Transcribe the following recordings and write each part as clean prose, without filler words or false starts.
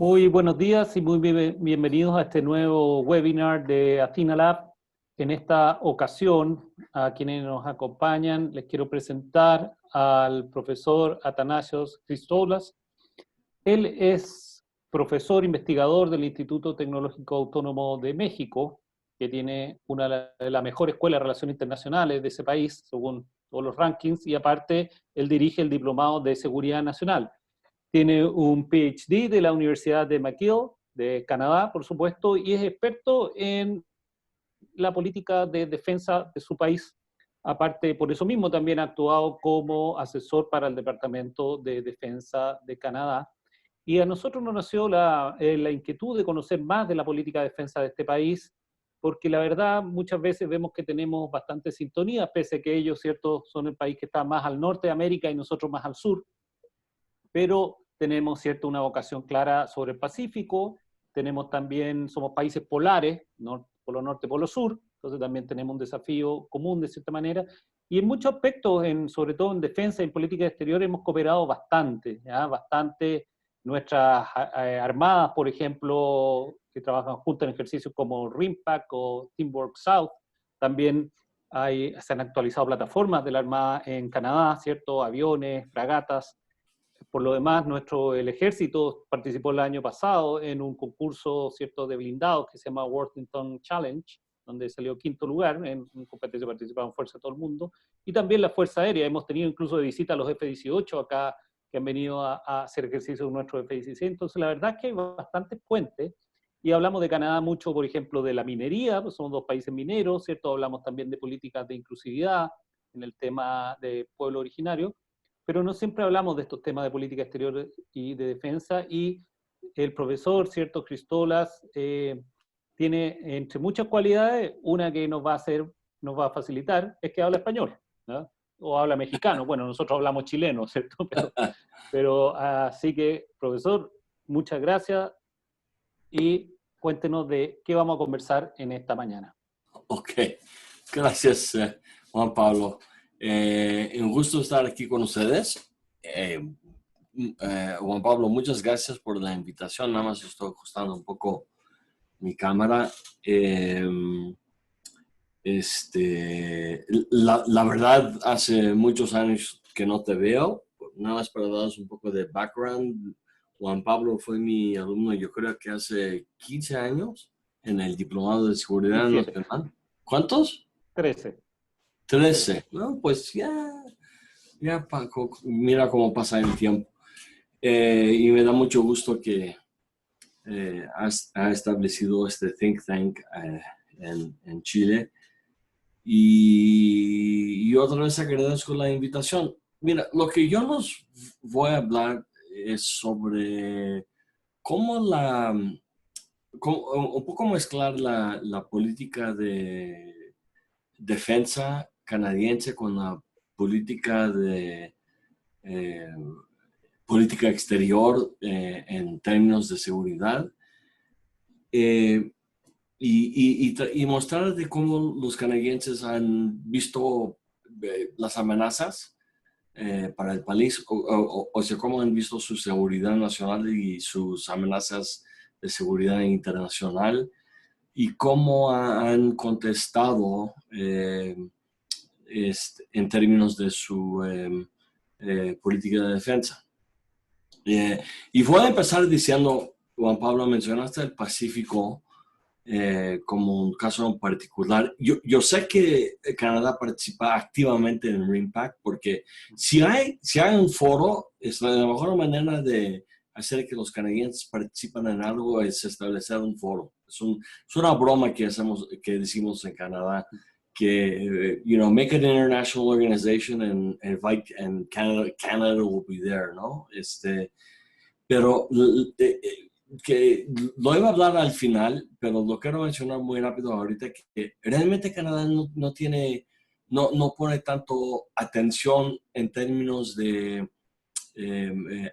Muy buenos días y muy bienvenidos a este nuevo webinar de Athena Lab. En esta ocasión, a quienes nos acompañan, les quiero presentar al profesor Atanasios Christoulas. Él es profesor investigador del Instituto Tecnológico Autónomo de México, que tiene una de las mejores escuelas de relaciones internacionales de ese país, según todos los rankings, y aparte, él dirige el Diplomado de Seguridad Nacional. Tiene un PhD de la Universidad de McGill, de Canadá, por supuesto, y es experto en la política de defensa de su país. Aparte, por eso mismo también ha actuado como asesor para el Departamento de Defensa de Canadá. Y a nosotros nos nació la inquietud de conocer más de la política de defensa de este país, porque la verdad muchas veces vemos que tenemos bastante sintonía, pese a que ellos, ¿cierto?, son el país que está más al norte de América y nosotros más al sur. Pero tenemos, ¿cierto?, una vocación clara sobre el Pacífico, tenemos también, somos países polares, polo norte, polo sur, entonces también tenemos un desafío común de cierta manera, y en muchos aspectos, sobre todo en defensa y en política exterior, hemos cooperado bastante, ¿ya? Bastante. Nuestras armadas, por ejemplo, que trabajan juntas en ejercicios como RIMPAC o Teamwork South, también se han actualizado plataformas de la Armada en Canadá, ¿cierto? Aviones, fragatas. Por lo demás, el ejército participó el año pasado en un concurso, ¿cierto?, de blindados que se llama Worthington Challenge, donde salió quinto lugar. En competencia participaron fuerza de todo el mundo. Y también la Fuerza Aérea. Hemos tenido incluso de visita a los F-18 acá, que han venido a hacer ejercicio con nuestros F-16. Entonces, la verdad es que hay bastantes puentes. Y hablamos de Canadá mucho, por ejemplo, de la minería, pues somos dos países mineros, ¿cierto? Hablamos también de políticas de inclusividad en el tema de pueblo originario, pero no siempre hablamos de estos temas de política exterior y de defensa, y el profesor, ¿cierto?, Christoulas, tiene entre muchas cualidades, una que nos va a facilitar, es que habla español, ¿no? O habla mexicano. Bueno, nosotros hablamos chileno, ¿cierto? Pero así que, profesor, muchas gracias y cuéntenos de qué vamos a conversar en esta mañana. Ok, gracias Juan Pablo. Un gusto estar aquí con ustedes. Juan Pablo, muchas gracias por la invitación. Nada más estoy ajustando un poco mi cámara. La verdad, hace muchos años que no te veo. Nada más para daros un poco de background. Juan Pablo fue mi alumno, yo creo que hace 15 años, en el Diplomado de Seguridad 17. Nacional. ¿Cuántos? 13. 13. No, pues mira cómo pasa el tiempo. Y me da mucho gusto que ha establecido este think tank en Chile. Y otra vez agradezco la invitación. Mira, lo que yo nos voy a hablar es sobre cómo un poco mezclar la política de defensa canadiense con la política de eh, política exterior en términos de seguridad. Y mostrar de cómo los canadienses han visto las amenazas para el país, o sea, cómo han visto su seguridad nacional y sus amenazas de seguridad internacional, y cómo han contestado en términos de su política de defensa. Y voy a empezar diciendo, Juan Pablo, mencionaste el Pacífico como un caso en particular. Yo sé que Canadá participa activamente en RIMPAC, porque si hay un foro, es la mejor manera de hacer que los canadienses participen en algo es establecer un foro. Es una broma que decimos en Canadá, que, make it an international organization and invite, and Canada will be there, ¿no? Pero que lo iba a hablar al final, pero lo quiero mencionar muy rápido ahorita, que realmente Canadá no pone tanto atención en términos de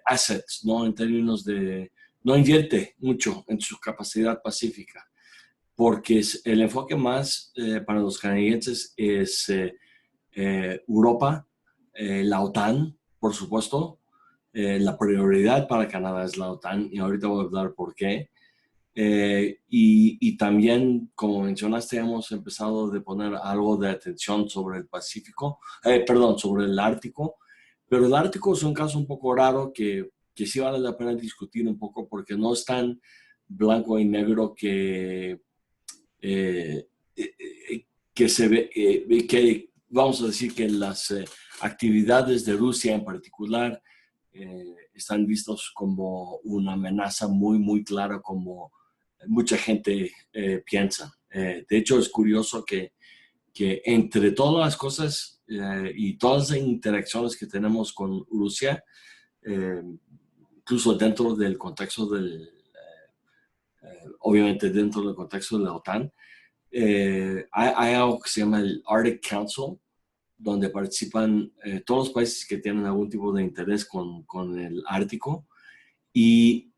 assets, ¿no? En términos de, no invierte mucho en su capacidad pacífica, porque el enfoque más para los canadienses es Europa, la OTAN, por supuesto, la prioridad para Canadá es la OTAN y ahorita voy a hablar por qué. Y también, como mencionaste, hemos empezado a poner algo de atención sobre el Pacífico, sobre el Ártico, pero el Ártico es un caso un poco raro que sí vale la pena discutir un poco porque no es tan blanco y negro eh, que se ve, que vamos a decir que las actividades de Rusia en particular están vistos como una amenaza muy, muy clara, como mucha gente piensa. De hecho, es curioso que entre todas las cosas y todas las interacciones que tenemos con Rusia, incluso dentro del contexto obviamente dentro del contexto de la OTAN, hay algo que se llama el Arctic Council, donde participan todos los países que tienen algún tipo de interés con el Ártico y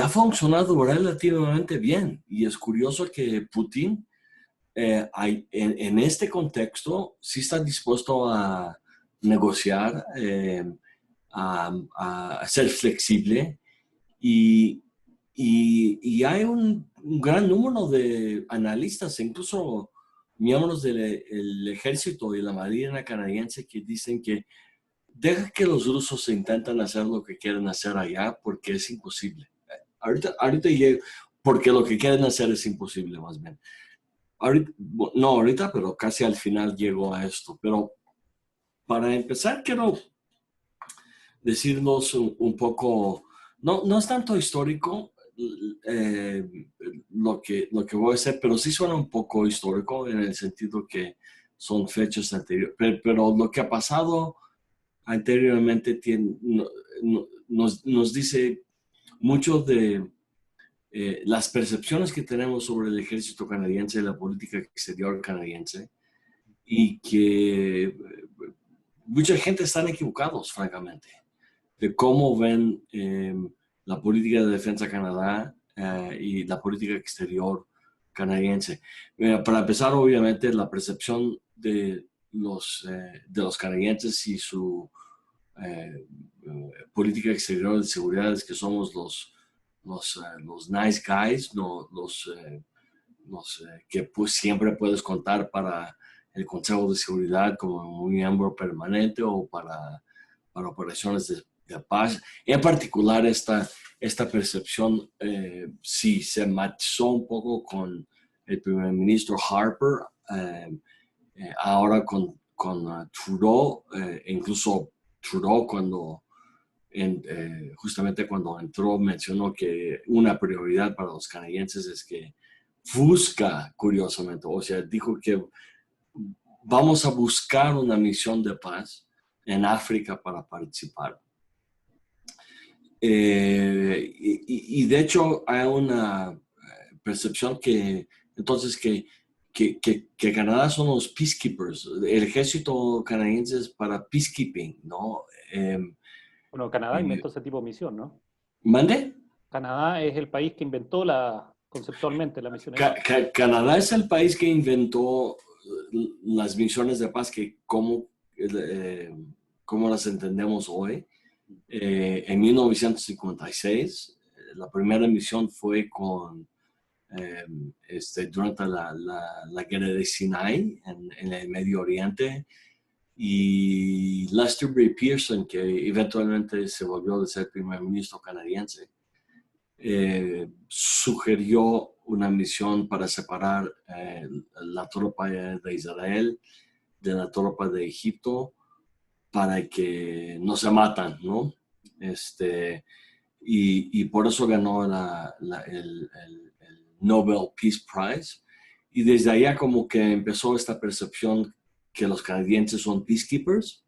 ha funcionado relativamente bien. Y es curioso que Putin en este contexto sí está dispuesto a negociar, a ser flexible y, y hay un gran número de analistas, incluso miembros del ejército y la marina canadiense que dicen que deja que los rusos intentan hacer lo que quieren hacer allá porque es imposible. Ahorita llego, porque lo que quieren hacer es imposible más bien. No ahorita, pero casi al final llego a esto. Pero para empezar quiero decirnos un poco, no es tanto histórico eh, lo que voy a hacer, pero sí suena un poco histórico en el sentido que son fechas anteriores. Pero lo que ha pasado anteriormente nos dice mucho de las percepciones que tenemos sobre el ejército canadiense y la política exterior canadiense y que mucha gente están equivocados, francamente, de cómo ven la política de defensa de Canadá y la política exterior canadiense. Para empezar, obviamente, la percepción de los canadienses y su política exterior de seguridad es que somos los nice guys, no, los que pues, siempre puedes contar para el Consejo de Seguridad como un miembro permanente o para operaciones de paz. En particular, esta percepción sí se matizó un poco con el primer ministro Harper, ahora con Trudeau, incluso Trudeau justamente cuando entró mencionó que una prioridad para los canadienses es que busca, curiosamente, o sea, dijo que vamos a buscar una misión de paz en África para participar. Y de hecho hay una percepción entonces que Canadá son los peacekeepers, el ejército canadiense es para peacekeeping, ¿no? Bueno, Canadá inventó ese tipo de misión, ¿no? ¿Mande? Canadá es el país que inventó conceptualmente la misión de paz. Canadá es el país que inventó las misiones de paz que como las entendemos hoy. En 1956, la primera misión fue durante la guerra de Sinai en el Medio Oriente. Y Lester B. Pearson, que eventualmente se volvió a ser primer ministro canadiense, sugirió una misión para separar la tropa de Israel de la tropa de Egipto para que no se matan, ¿no? Y por eso ganó el Nobel Peace Prize. Y desde allá como que empezó esta percepción que los canadienses son peacekeepers.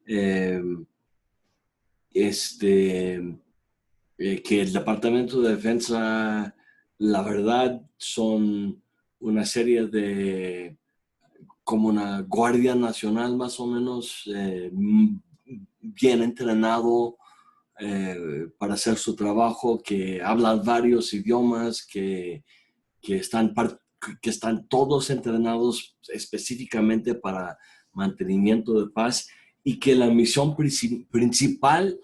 Que el Departamento de Defensa, la verdad, son una serie como una guardia nacional más o menos, bien entrenado para hacer su trabajo, que hablan varios idiomas, que están todos entrenados específicamente para mantenimiento de paz y que la misión principal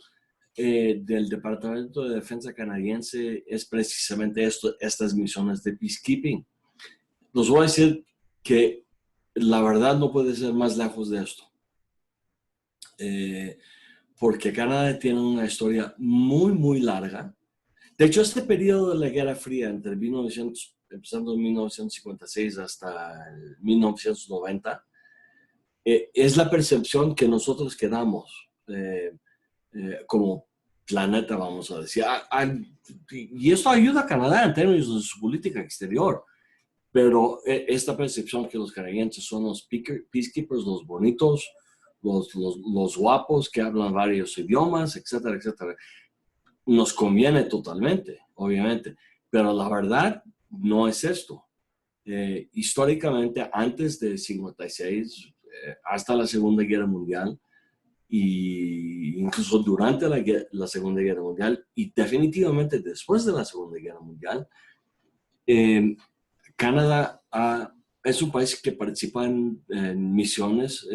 del Departamento de Defensa canadiense es precisamente estas misiones de peacekeeping. Los voy a decir que la verdad no puede ser más lejos de esto. Porque Canadá tiene una historia muy, muy larga. De hecho, este periodo de la Guerra Fría, empezando en 1956 hasta 1990, es la percepción que nosotros quedamos como planeta, vamos a decir. Y esto ayuda a Canadá en términos de su política exterior. Pero esta percepción que los canadienses son los peacekeepers, los bonitos, los guapos que hablan varios idiomas, etcétera, etcétera, nos conviene totalmente, obviamente. Pero la verdad no es esto. Históricamente, antes de 56, hasta la Segunda Guerra Mundial, e incluso durante la Segunda Guerra Mundial, y definitivamente después de la Segunda Guerra Mundial, Canadá es un país que participa en misiones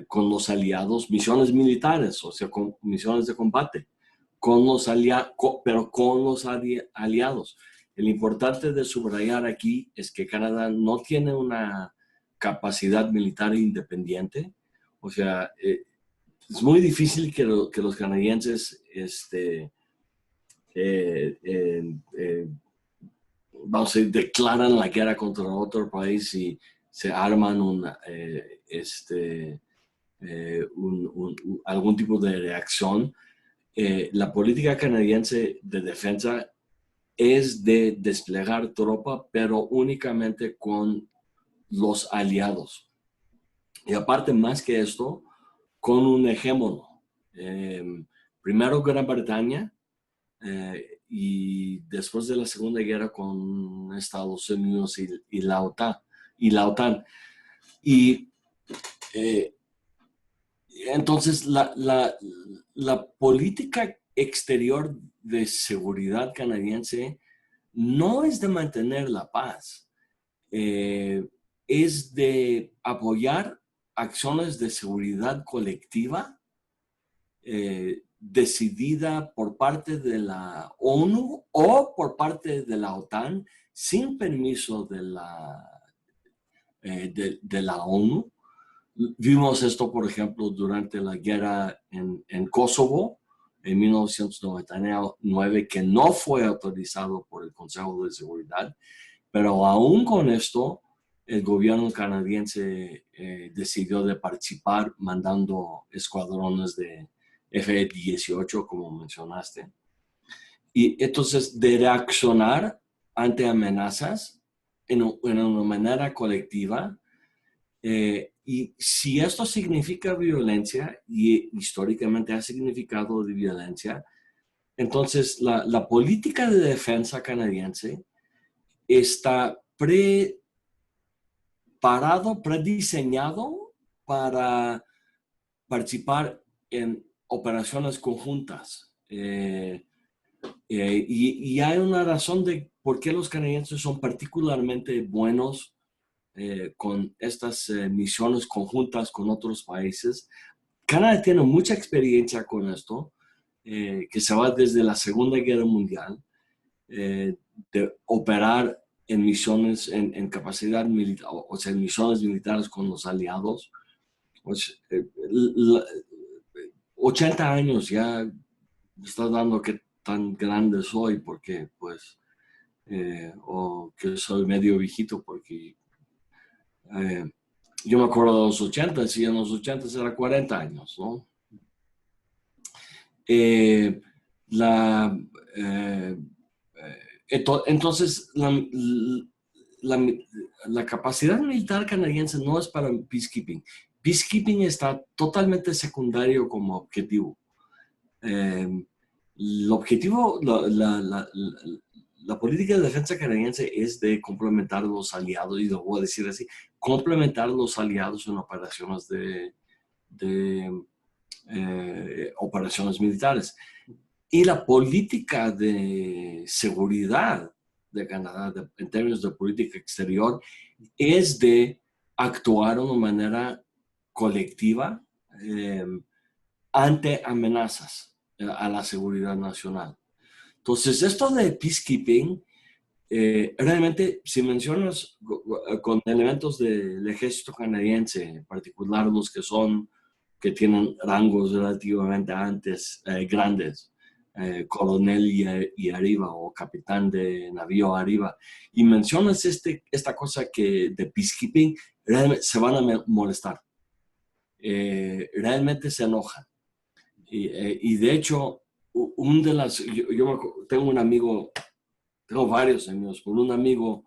con los aliados, misiones militares, o sea, con misiones de combate, pero con los aliados. El importante de subrayar aquí es que Canadá no tiene una capacidad militar independiente. O sea, es muy difícil que los canadienses vamos a decir, declaran la guerra contra otro país y se arman algún tipo de reacción. La política canadiense de defensa es de desplegar tropa, pero únicamente con los aliados. Y aparte, más que esto, con un hegemono. Primero Gran Bretaña, y después de la Segunda Guerra con Estados Unidos y la OTAN. Y entonces la política exterior de seguridad canadiense no es de mantener la paz, es de apoyar acciones de seguridad colectiva decidida por parte de la ONU o por parte de la OTAN sin permiso de la ONU. Vimos esto, por ejemplo, durante la guerra en Kosovo en 1999, que no fue autorizado por el Consejo de Seguridad, pero aún con esto, el gobierno canadiense decidió de participar mandando escuadrones de F-18, como mencionaste. Y entonces, de reaccionar ante amenazas en una manera colectiva, y si esto significa violencia, y históricamente ha significado de violencia, entonces la política de defensa canadiense está prediseñado para participar en operaciones conjuntas. Y hay una razón de por qué los canadienses son particularmente buenos con estas misiones conjuntas con otros países. Canadá tiene mucha experiencia con esto, que se va desde la Segunda Guerra Mundial, de operar en misiones, en capacidad militar, o sea, en misiones militares con los aliados. Pues, 80 años ya me está dando que tan grande soy, porque pues, o que soy medio viejito, porque yo me acuerdo de los 80 y en los 80 era 40 años, ¿no? Entonces, la capacidad militar canadiense no es para peacekeeping. Peacekeeping está totalmente secundario como objetivo. El objetivo, la política de defensa canadiense es de complementar los aliados, y lo voy a decir así, complementar los aliados en operaciones operaciones militares. Y la política de seguridad de Canadá, en términos de política exterior, es de actuar de una manera colectiva ante amenazas. a la seguridad nacional. Entonces, esto de peacekeeping, realmente, si mencionas con elementos del ejército canadiense, en particular los que tienen rangos relativamente grandes, coronel y arriba, o capitán de navío arriba, y mencionas esta cosa de peacekeeping, realmente se van a molestar. Realmente se enojan. Y de hecho, tengo un amigo, tengo varios amigos, por un amigo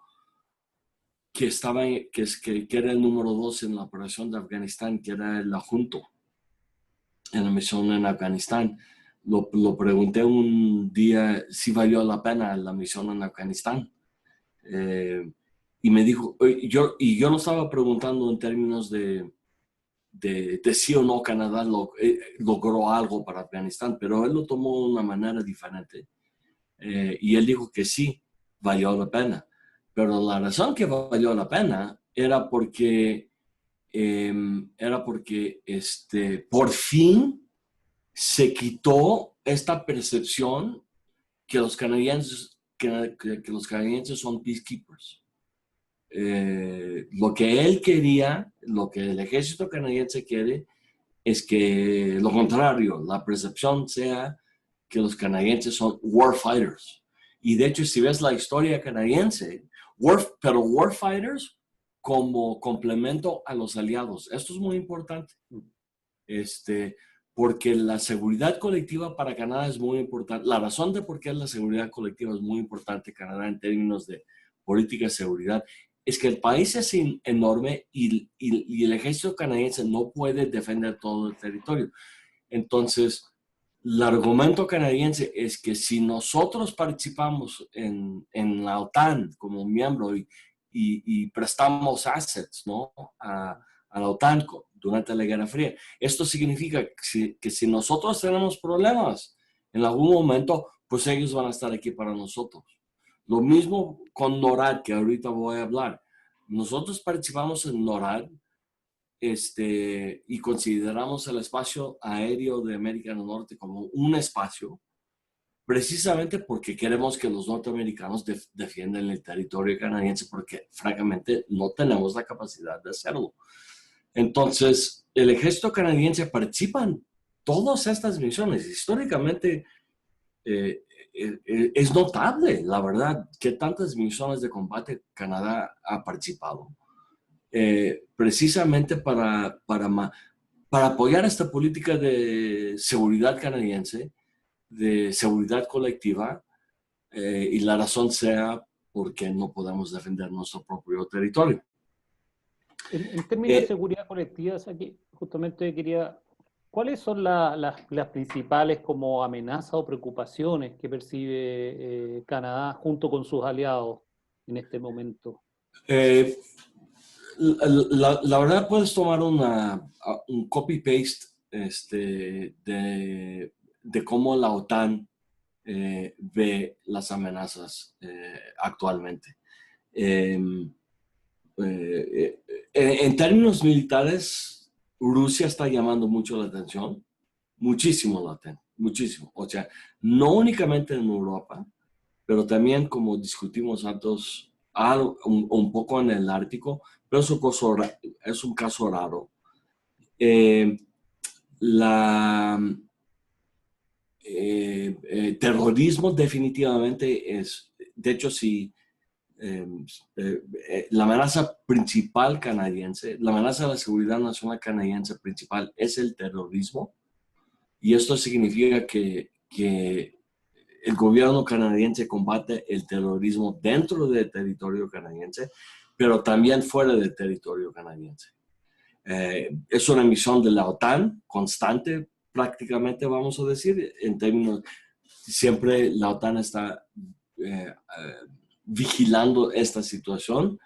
que que era el número 2 en la operación de Afganistán, que era el adjunto en la misión en Afganistán. Lo pregunté un día si valió la pena la misión en Afganistán. Y me dijo, yo lo estaba preguntando en términos de sí o no Canadá logró algo para Afganistán, pero él lo tomó de una manera diferente. Y él dijo que sí, valió la pena. Pero la razón que valió la pena era porque por fin se quitó esta percepción que los canadienses, que los canadienses son peacekeepers. Lo que él quería, lo que el ejército canadiense quiere, es que lo contrario, la percepción sea que los canadienses son warfighters. Y de hecho, si ves la historia canadiense, pero warfighters como complemento a los aliados. Esto es muy importante. Porque la seguridad colectiva para Canadá es muy importante. La razón de por qué la seguridad colectiva es muy importante en Canadá en términos de política de seguridad es que el país es enorme y el ejército canadiense no puede defender todo el territorio. Entonces, el argumento canadiense es que si nosotros participamos en la OTAN como miembro y prestamos assets, ¿no?, a la OTAN durante la Guerra Fría, esto significa que si nosotros tenemos problemas en algún momento, pues ellos van a estar aquí para nosotros. Lo mismo con NORAD, que ahorita voy a hablar. Nosotros participamos en NORAD y consideramos el espacio aéreo de América del Norte como un espacio, precisamente porque queremos que los norteamericanos defiendan el territorio canadiense, porque francamente no tenemos la capacidad de hacerlo. Entonces, el ejército canadiense participa en todas estas misiones. Históricamente, es notable, la verdad, que tantas misiones de combate Canadá ha participado. Precisamente para apoyar esta política de seguridad canadiense, de seguridad colectiva, y la razón sea porque no podemos defender nuestro propio territorio. En términos de seguridad colectiva, aquí justamente ¿cuáles son las principales como amenazas o preocupaciones que percibe Canadá junto con sus aliados en este momento? La verdad, puedes tomar un copy-paste de cómo la OTAN ve las amenazas actualmente. En términos militares, Rusia está llamando mucho la atención, muchísimo la atención, muchísimo. O sea, no únicamente en Europa, pero también, como discutimos antes, un poco en el Ártico, pero es un caso raro. Terrorismo definitivamente es, de hecho, sí, la amenaza principal canadiense, la amenaza de la seguridad nacional canadiense principal es el terrorismo, y esto significa que el gobierno canadiense combate el terrorismo dentro del territorio canadiense, pero también fuera del territorio canadiense. Es una misión de la OTAN constante, prácticamente, vamos a decir, en términos, siempre la OTAN está vigilando esta situación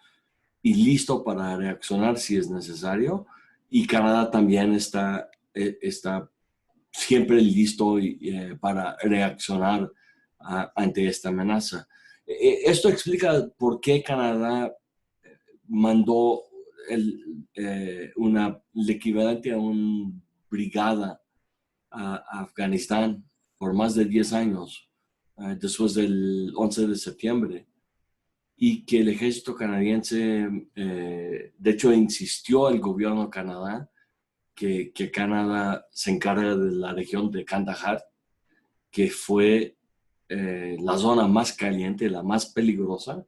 y listo para reaccionar si es necesario, y Canadá también está siempre listo para reaccionar ante esta amenaza. Esto explica por qué Canadá mandó el equivalente a una brigada a Afganistán por más de 10 años, después del 11 de septiembre, y que el ejército canadiense, de hecho, insistió al gobierno de Canadá que Canadá se encarga de la región de Kandahar, que fue la zona más caliente, la más peligrosa,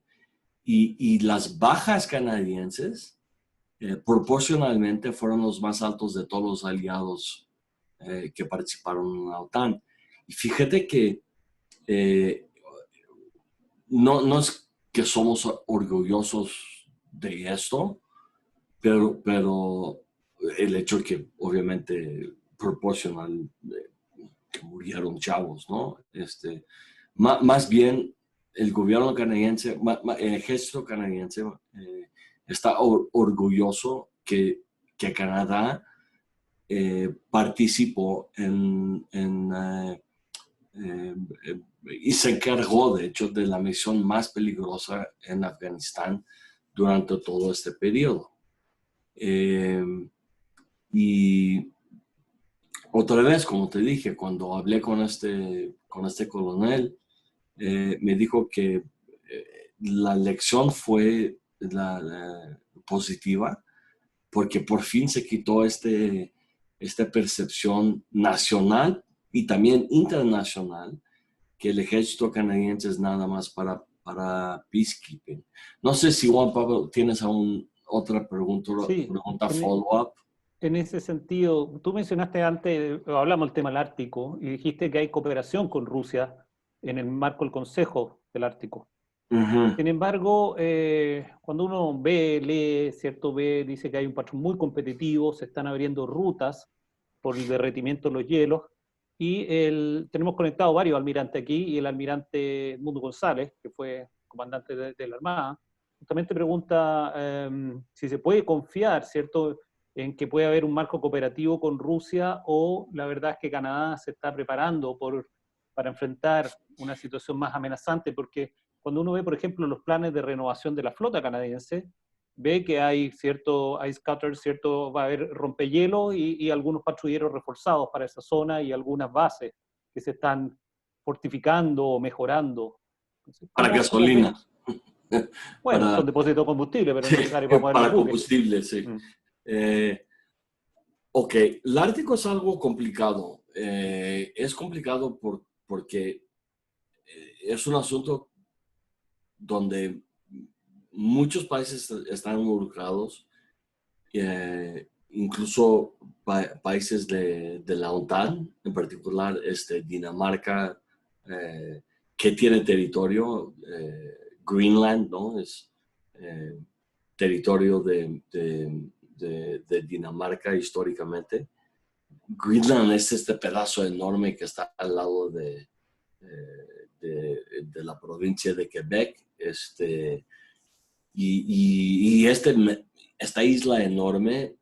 y las bajas canadienses proporcionalmente fueron los más altos de todos los aliados que participaron en la OTAN. Y fíjate que no es que somos orgullosos de esto, pero el hecho que obviamente proporcional que murieron chavos, ¿no? Más bien el gobierno canadiense, el ejército canadiense está orgulloso que Canadá participó y se encargó, de hecho, de la misión más peligrosa en Afganistán durante todo este periodo. Y otra vez, como te dije, cuando hablé con este coronel, me dijo que la lección fue positiva, porque por fin se quitó esta percepción nacional y también internacional que el ejército canadiense es nada más para peacekeeping. No sé si, Juan Pablo, tienes aún otra pregunta Sí, follow-up. en ese sentido, tú mencionaste antes, hablamos del tema del Ártico, y dijiste que hay cooperación con Rusia en el marco del Consejo del Ártico. Uh-huh. Sin embargo, cuando uno ve, lee, ¿cierto? Dice que hay un patrón muy competitivo, se están abriendo rutas por el derretimiento de los hielos, y tenemos conectado varios almirantes aquí, y el almirante Edmundo González, que fue comandante de la Armada, justamente pregunta si se puede confiar, ¿cierto?, en que puede haber un marco cooperativo con Rusia, o la verdad es que Canadá se está preparando para enfrentar una situación más amenazante, porque cuando uno ve, por ejemplo, los planes de renovación de la flota canadiense, ve que hay cierto ice cutter, cierto, va a haber rompehielos y algunos patrulleros reforzados para esa zona y algunas bases que se están fortificando o mejorando. Entonces, Para ¿cómo gasolina. ves? Bueno, son depósitos de combustible, pero necesarios para mover Para los buques. combustible, sí. Ok, el Ártico es algo complicado. Es complicado porque es un asunto donde muchos países están involucrados, incluso países de la OTAN, en particular Dinamarca, que tiene territorio, Greenland, ¿no? Es territorio de Dinamarca históricamente. Greenland es este pedazo enorme que está al lado de la provincia de Quebec, y esta isla enorme,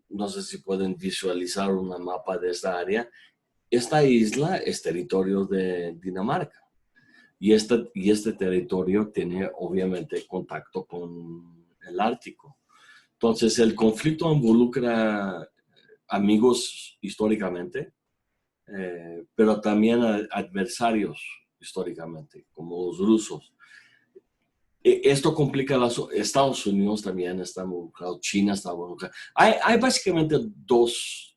no sé si pueden visualizar una mapa de esta área, esta isla es territorio de Dinamarca, y este territorio tiene obviamente contacto con el Ártico. Entonces el conflicto involucra amigos históricamente, pero también adversarios históricamente, como los rusos. Esto complica Estados Unidos también está involucrado, China está involucrado. Hay básicamente dos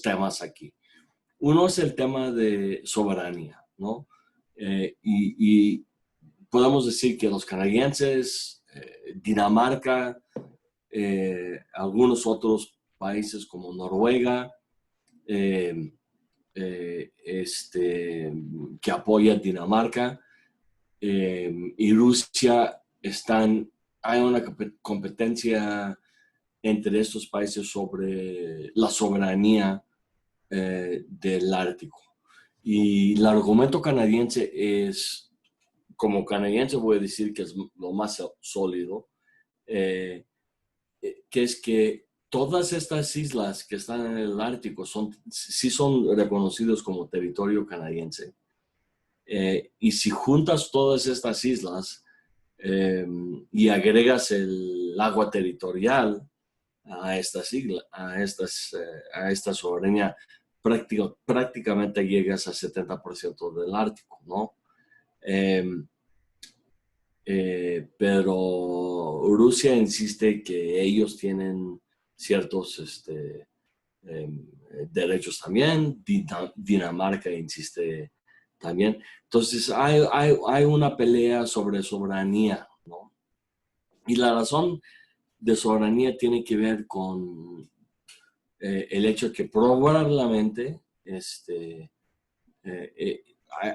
temas aquí. Uno es el tema de soberanía, ¿no? Y podemos decir que los canadienses, Dinamarca, algunos otros países como Noruega, que apoya a Dinamarca, y Rusia hay una competencia entre estos países sobre la soberanía del Ártico. Y el argumento canadiense es, como canadiense voy a decir que es lo más sólido, que es que todas estas islas que están en el Ártico sí son reconocidos como territorio canadiense. Y si juntas todas estas islas y agregas el agua territorial a esta soberanía, prácticamente llegas al 70% del Ártico, ¿no? Pero Rusia insiste que ellos tienen ciertos derechos también, Dinamarca insiste también. Entonces hay una pelea sobre soberanía, ¿no? Y la razón de soberanía tiene que ver con el hecho que probablemente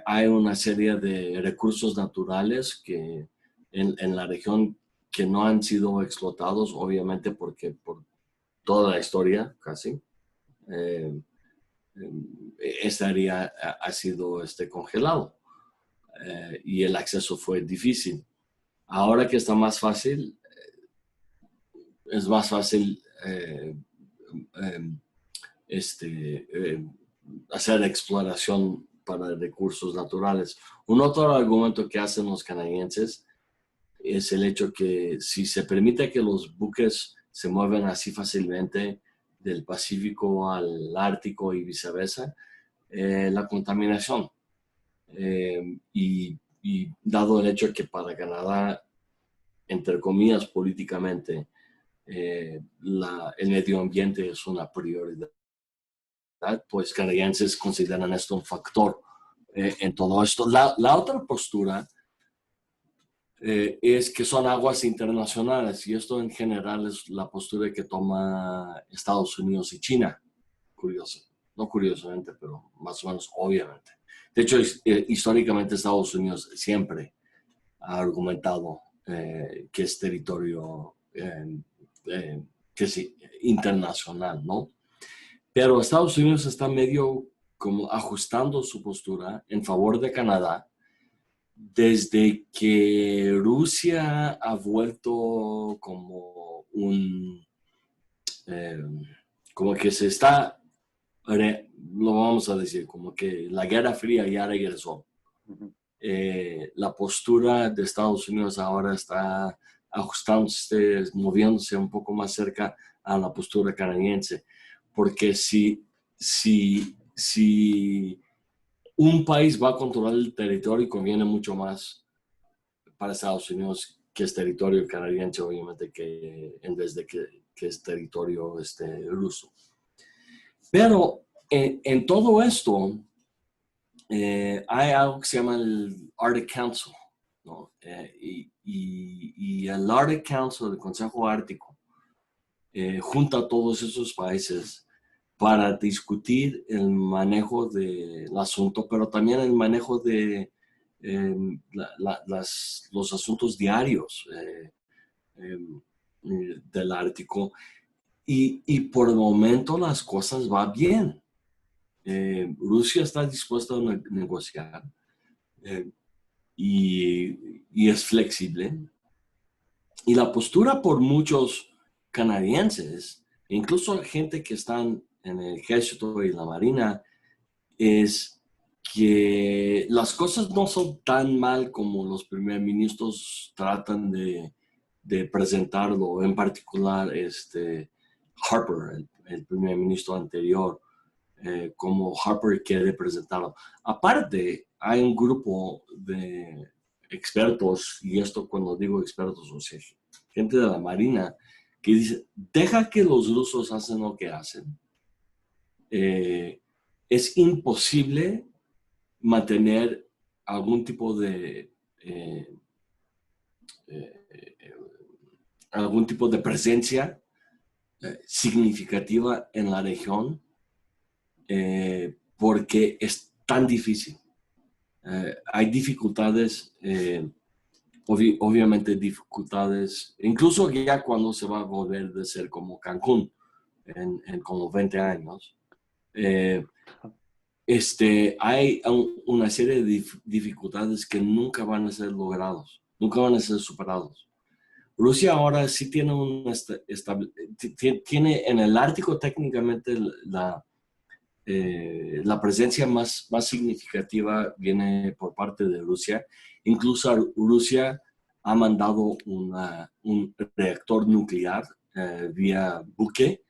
hay una serie de recursos naturales que en la región que no han sido explotados, obviamente porque por toda la historia casi, esta área ha sido congelado y el acceso fue difícil. Ahora que está más fácil, es más fácil hacer exploración para recursos naturales. Un otro argumento que hacen los canadienses es el hecho que si se permite que los buques se muevan así fácilmente del Pacífico al Ártico y viceversa, la contaminación. Y dado el hecho que para Canadá, entre comillas, políticamente, el medio ambiente es una prioridad, pues canadienses consideran esto un factor en todo esto. La otra postura es que son aguas internacionales y esto en general es la postura que toma Estados Unidos y China. Curioso, no curiosamente, pero más o menos obviamente. De hecho, históricamente Estados Unidos siempre ha argumentado que es territorio que es internacional, ¿no? Pero Estados Unidos está medio como ajustando su postura en favor de Canadá desde que Rusia ha vuelto como como que se está, lo vamos a decir, como que la Guerra Fría ya regresó. La postura de Estados Unidos ahora está ajustándose, moviéndose un poco más cerca a la postura canadiense. Porque si un país va a controlar el territorio, conviene mucho más para Estados Unidos que es territorio canadiense, obviamente, que en vez de que es territorio ruso. Pero en todo esto, hay algo que se llama el Arctic Council, ¿no? Y el Arctic Council, el Consejo Ártico, junta a todos esos países para discutir el manejo del asunto, pero también el manejo de los asuntos diarios del Ártico. Y por el momento las cosas van bien. Rusia está dispuesta a negociar y es flexible. Y la postura por muchos canadienses, incluso gente que están en el ejército y la marina, es que las cosas no son tan mal como los primer ministros tratan de presentarlo, en particular Harper, el primer ministro anterior, como Harper quiere presentarlo. Aparte, hay un grupo de expertos, y esto cuando digo expertos, o sea, gente de la Marina, que dice, deja que los rusos hacen lo que hacen. Es imposible mantener algún tipo de presencia significativa en la región porque es tan difícil. Hay dificultades, obviamente dificultades, incluso ya cuando se va a volver de ser como Cancún en como 20 años. Hay una serie de dificultades que nunca van a ser logrados, nunca van a ser superados. Rusia ahora sí tiene tiene en el Ártico técnicamente la presencia más significativa viene por parte de Rusia. Incluso Rusia ha mandado un reactor nuclear vía buque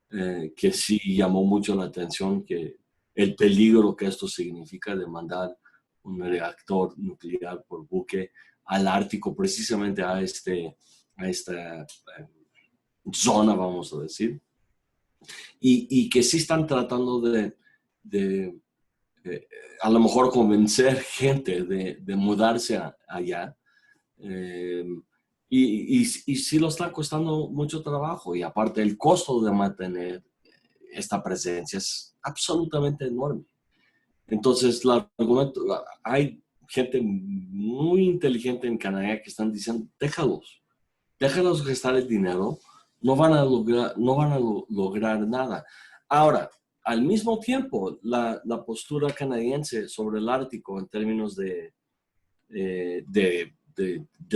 que sí llamó mucho la atención, que el peligro que esto significa de mandar un reactor nuclear por buque al Ártico, precisamente a esta zona, vamos a decir, y que sí están tratando de a lo mejor convencer gente de mudarse allá. Eh, y sí lo está costando mucho trabajo, y aparte el costo de mantener esta presencia es absolutamente enorme. Entonces, hay gente muy inteligente en Canadá que están diciendo, déjalos gastar el dinero, no van a lograr nada. Ahora, al mismo tiempo, la postura canadiense sobre el Ártico en términos de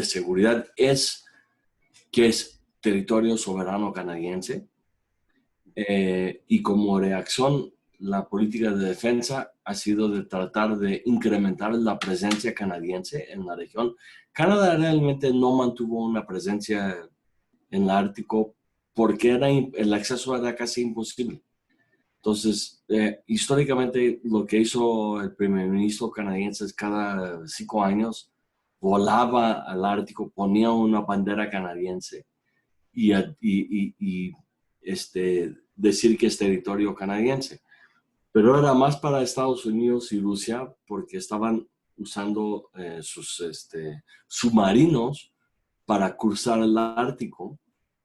seguridad es que es territorio soberano canadiense, y como reacción, la política de defensa ha sido de tratar de incrementar la presencia canadiense en la región. Canadá realmente no mantuvo una presencia en el Ártico porque el acceso era casi imposible. Entonces, históricamente lo que hizo el primer ministro canadiense es cada 5 años volaba al Ártico, ponía una bandera canadiense y decir que es territorio canadiense. Pero era más para Estados Unidos y Rusia porque estaban usando sus submarinos para cruzar el Ártico.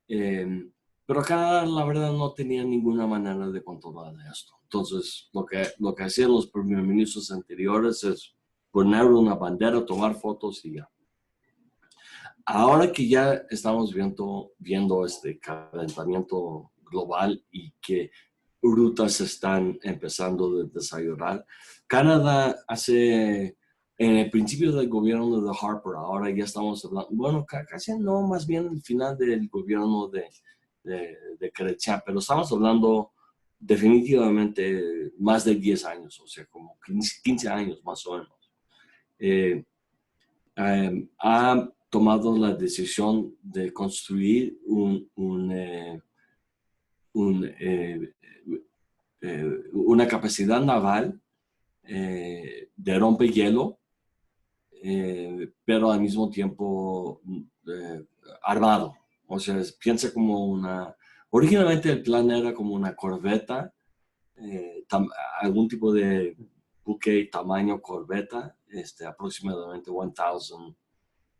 Pero Canadá, la verdad, no tenía ninguna manera de controlar esto. Entonces, lo que hacían los primeros ministros anteriores es poner una bandera, tomar fotos y ya. Ahora que ya estamos viendo este calentamiento global y que rutas están empezando a desarrollar, Canadá en el principio del gobierno de Harper, ahora ya estamos hablando, bueno, casi no, más bien el final del gobierno de Chrétien, pero estamos hablando definitivamente más de 10 años, o sea, como 15 años más o menos. Ha tomado la decisión de construir una capacidad naval de rompehielo, pero al mismo tiempo armado. O sea, piensa como originalmente el plan era como una corbeta, algún tipo de buque tamaño corbeta, aproximadamente 1,000 to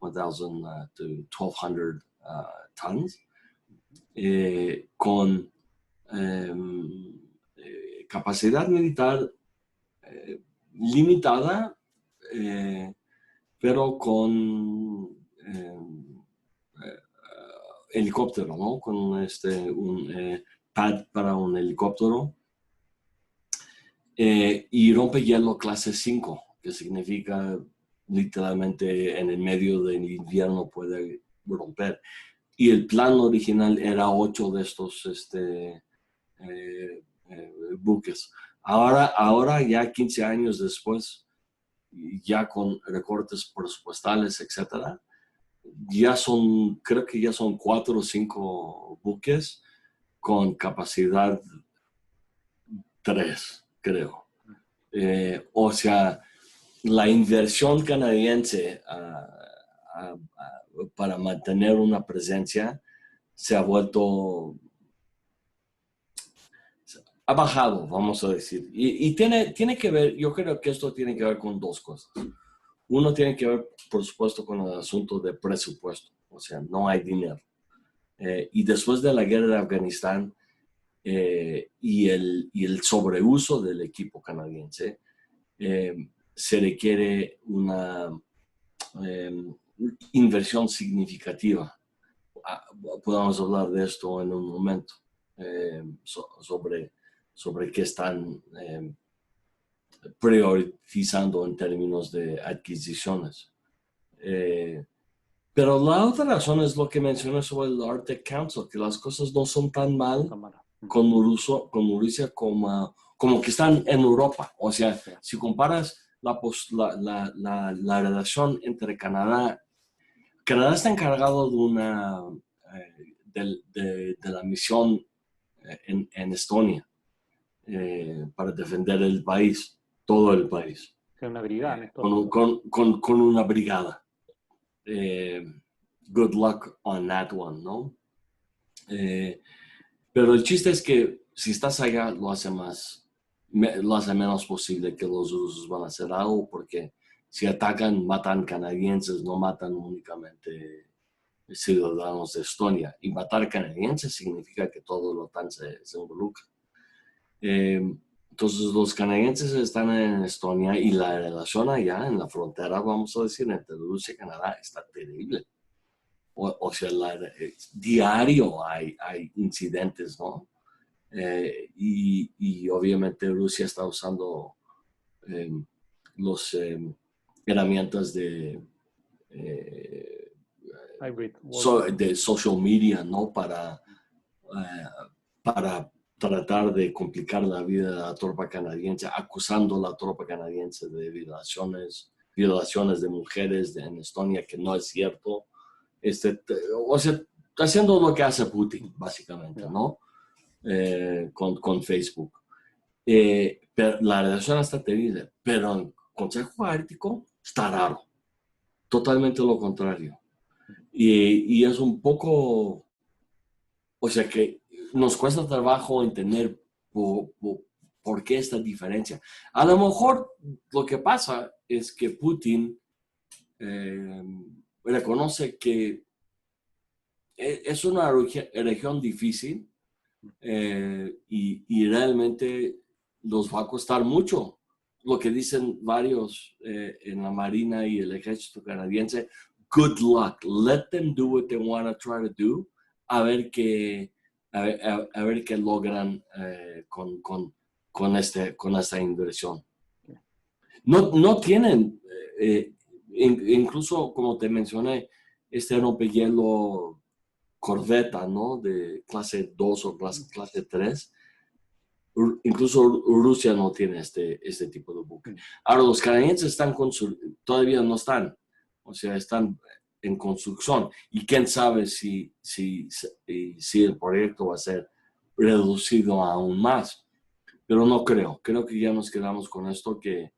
1,200 tons, con capacidad militar limitada, pero con helicóptero, ¿no? Con un pad para un helicóptero, y rompehielo clase 5, que significa literalmente en el medio del invierno puede romper. Y el plan original era 8 de estos buques. Ahora, ya 15 años después, ya con recortes presupuestales, etcétera, creo que ya son 4 o 5 buques con capacidad 3, creo. O sea, la inversión canadiense para mantener una presencia ha bajado, vamos a decir. Y tiene que ver, yo creo que esto tiene que ver con 2 cosas. Uno tiene que ver, por supuesto, con el asunto de presupuesto. O sea, no hay dinero. Y después de la guerra de Afganistán y el sobreuso del equipo canadiense, se requiere una inversión significativa. Podemos hablar de esto en un momento, sobre qué están priorizando en términos de adquisiciones. Pero la otra razón es lo que mencioné sobre el Arctic Council, que las cosas no son tan mal con Rusia como que están en Europa. O sea, si comparas la relación entre Canadá está encargado de la misión en Estonia para defender el país, todo el país. Una brigada en esto. Con una brigada. Good luck on that one, ¿no? Pero el chiste es que si estás allá, lo hace menos posible que los rusos van a hacer algo, porque si atacan, matan canadienses, no matan únicamente ciudadanos de Estonia. Y matar canadienses significa que todo la OTAN se involucra. Entonces los canadienses están en Estonia y la relación allá en la frontera, vamos a decir, entre Rusia y Canadá está terrible. O sea, diario hay incidentes, ¿no? Y obviamente Rusia está usando las herramientas de social media, ¿no? Para tratar de complicar la vida de la tropa canadiense, acusando a la tropa canadiense de violaciones de mujeres en Estonia, que no es cierto. O sea, haciendo lo que hace Putin, básicamente, ¿no? Con Facebook. Pero la relación está terrible, pero el Consejo Ártico está raro. Totalmente lo contrario. Y es un poco, o sea que nos cuesta trabajo entender por qué esta diferencia. A lo mejor lo que pasa es que Putin reconoce que es una región difícil y realmente nos va a costar mucho. Lo que dicen varios en la Marina y el Ejército canadiense, good luck, let them do what they want to try to do, a ver qué logran con esta inversión. No tienen, incluso como te mencioné, este rompehielo corbeta, ¿no? De clase 2 o clase 3. Incluso Rusia no tiene este tipo de buque. Ahora, los canadienses todavía no están, o sea, están en construcción. Y quién sabe si el proyecto va a ser reducido aún más. Pero no creo. Creo que ya nos quedamos con esto que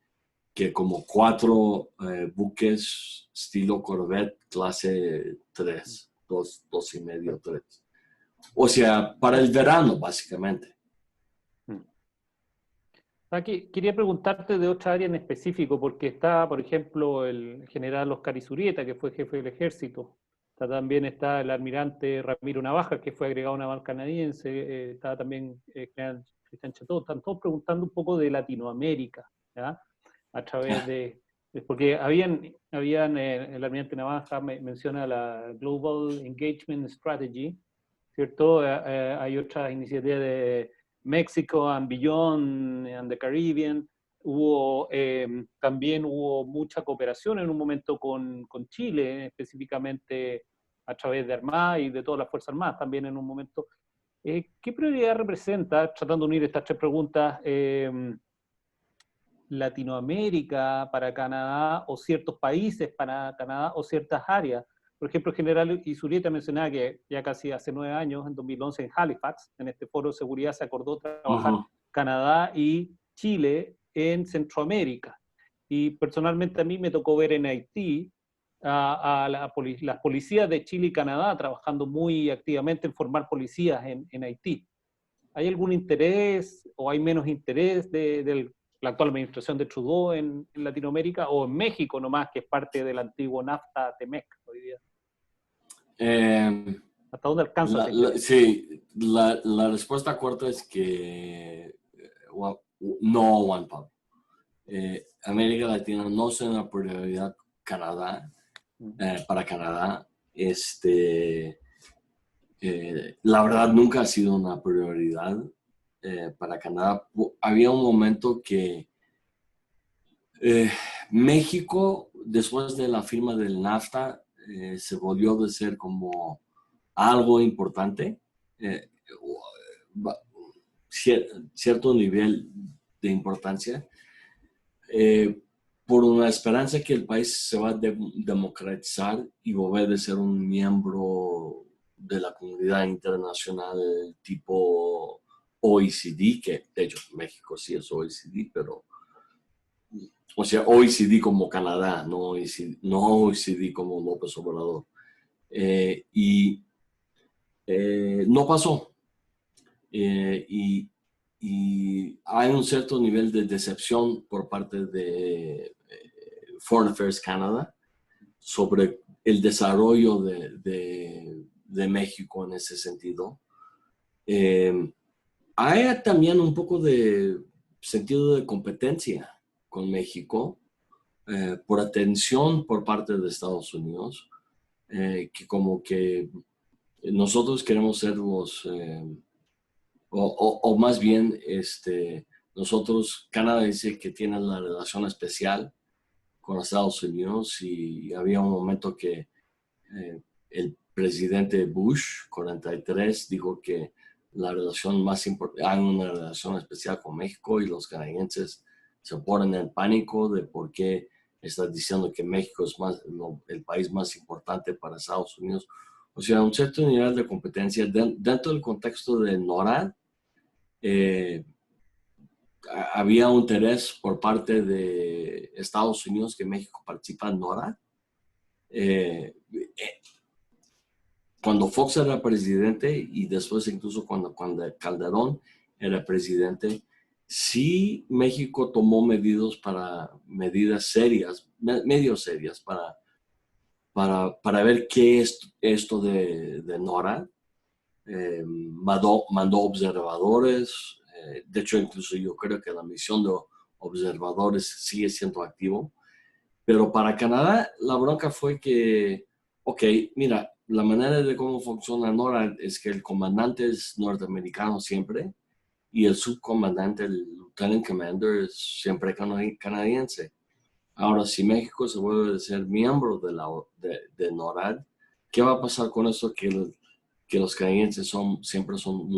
como 4 buques estilo Corvette clase 3, 2.5, 3. O sea, para el verano, básicamente. Aquí quería preguntarte de otra área en específico, porque está, por ejemplo, el general Oscar Izurieta, que fue jefe del ejército. También está el almirante Ramiro Navaja, que fue agregado naval canadiense. Está también general Cristian Chateau. Están todos preguntando un poco de Latinoamérica, ¿ya? A través porque el almirante Navaja menciona la Global Engagement Strategy, ¿cierto? Hay otras iniciativas de México and Beyond and the Caribbean. También hubo mucha cooperación en un momento con Chile, específicamente a través de Armada y de todas las Fuerzas Armadas también en un momento. ¿Qué prioridad representa, tratando de unir estas 3 preguntas, Latinoamérica para Canadá o ciertos países para Canadá o ciertas áreas? Por ejemplo, el general Izurieta mencionaba que ya casi hace 9 años, en 2011, en Halifax, en este foro de seguridad, se acordó trabajar Canadá y Chile en Centroamérica. Y personalmente a mí me tocó ver en Haití a las policías de Chile y Canadá trabajando muy activamente en formar policías en Haití. ¿Hay algún interés o hay menos interés de la actual administración de Trudeau en Latinoamérica o en México nomás, que es parte del antiguo NAFTA-TEMEC hoy día? ¿Hasta dónde alcanza? Sí, la respuesta corta es que no, Juan Pablo. América Latina no es una prioridad para Canadá. La verdad nunca ha sido una prioridad para Canadá. Había un momento que México, después de la firma del NAFTA, se volvió de ser como algo importante, cierto nivel de importancia, por una esperanza que el país se va a democratizar y volver a ser un miembro de la comunidad internacional tipo OECD, que de hecho México sí es OECD, pero, o sea, OECD como Canadá, no OECD como López Obrador. Y no pasó. Y hay un cierto nivel de decepción por parte de Foreign Affairs Canada sobre el desarrollo de México en ese sentido. Hay también un poco de sentido de competencia con México por atención por parte de Estados Unidos, que como que nosotros queremos ser los, o más bien, nosotros, Canadá dice que tiene la relación especial con Estados Unidos y había un momento que el presidente Bush, 43, dijo que la relación más importante, hay una relación especial con México y los canadienses se ponen en pánico de por qué está diciendo que México es el país más importante para Estados Unidos. O sea, un cierto nivel de competencia dentro del contexto de NORAD. Había un interés por parte de Estados Unidos que México participa en NORAD. Cuando Fox era presidente y después incluso cuando Calderón era presidente, sí México tomó medidas serias, medio serias, para ver qué es esto de NORAD. Mandó observadores. De hecho, incluso yo creo que la misión de observadores sigue siendo activo. Pero para Canadá, la bronca fue que, ok, mira, la manera de cómo funciona NORAD es que el comandante es norteamericano siempre y el subcomandante, el lieutenant commander, es siempre canadiense. Ahora, si México se vuelve a ser miembro de NORAD, ¿qué va a pasar con eso? Que los canadienses siempre son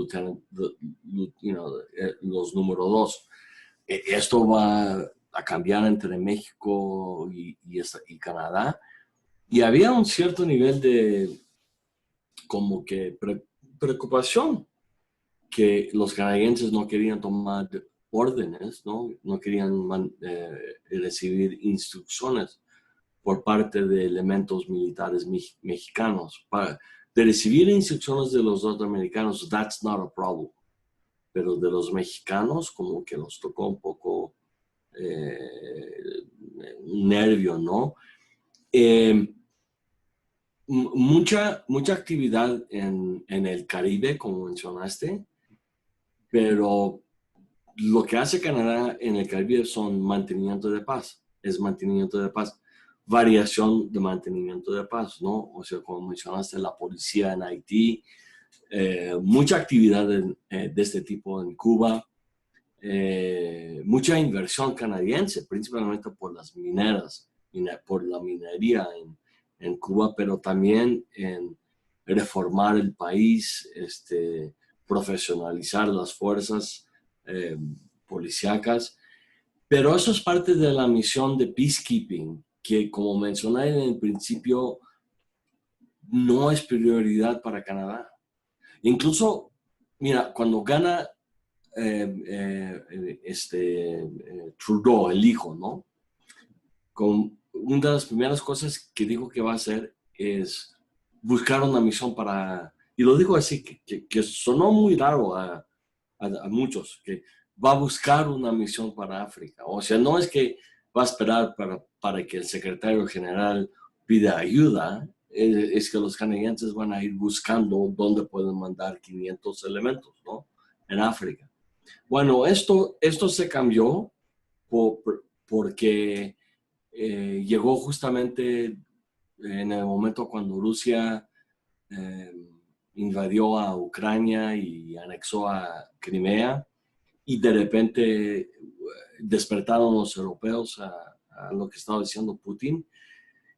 los número 2. Esto va a cambiar entre México y Canadá. Y había un cierto nivel de como que preocupación que los canadienses no querían tomar órdenes, no querían recibir instrucciones por parte de elementos militares mexicanos. De recibir instrucciones de los norteamericanos, that's not a problem. Pero de los mexicanos, como que los tocó un poco un nervio, ¿no? Mucha actividad en el Caribe, como mencionaste, pero lo que hace Canadá en el Caribe son mantenimiento de paz, es mantenimiento de paz, variación de mantenimiento de paz, ¿no? O sea, como mencionaste, la policía en Haití, mucha actividad de este tipo en Cuba, mucha inversión canadiense, principalmente por las mineras, por la minería en Cuba, pero también en reformar el país, profesionalizar las fuerzas policíacas. Pero eso es parte de la misión de peacekeeping, que como mencioné en el principio, no es prioridad para Canadá. Incluso, mira, cuando gana Trudeau, el hijo, ¿no? Una de las primeras cosas que dijo que va a hacer es buscar una misión y lo digo así, que sonó muy raro a muchos, que va a buscar una misión para África. O sea, no es que va a esperar para que el secretario general pida ayuda, es que los canadienses van a ir buscando dónde pueden mandar 500 elementos, ¿no? En África. Bueno, esto se cambió porque llegó justamente en el momento cuando Rusia invadió a Ucrania y anexó a Crimea y de repente despertaron los europeos a lo que estaba diciendo Putin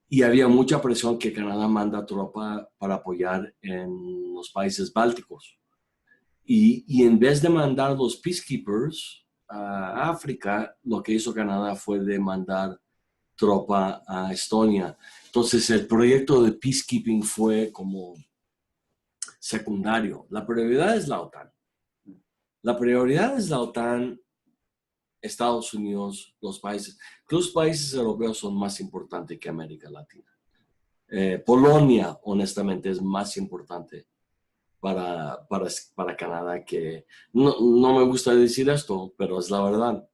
y había mucha presión que Canadá manda tropa para apoyar en los países bálticos. Y en vez de mandar los peacekeepers a África, lo que hizo Canadá fue de mandar tropa a Estonia. Entonces el proyecto de peacekeeping fue como secundario. La prioridad es la OTAN. La prioridad es la OTAN, Estados Unidos, los países europeos son más importantes que América Latina. Polonia, honestamente, es más importante para Canadá que... No me gusta decir esto, pero es la verdad,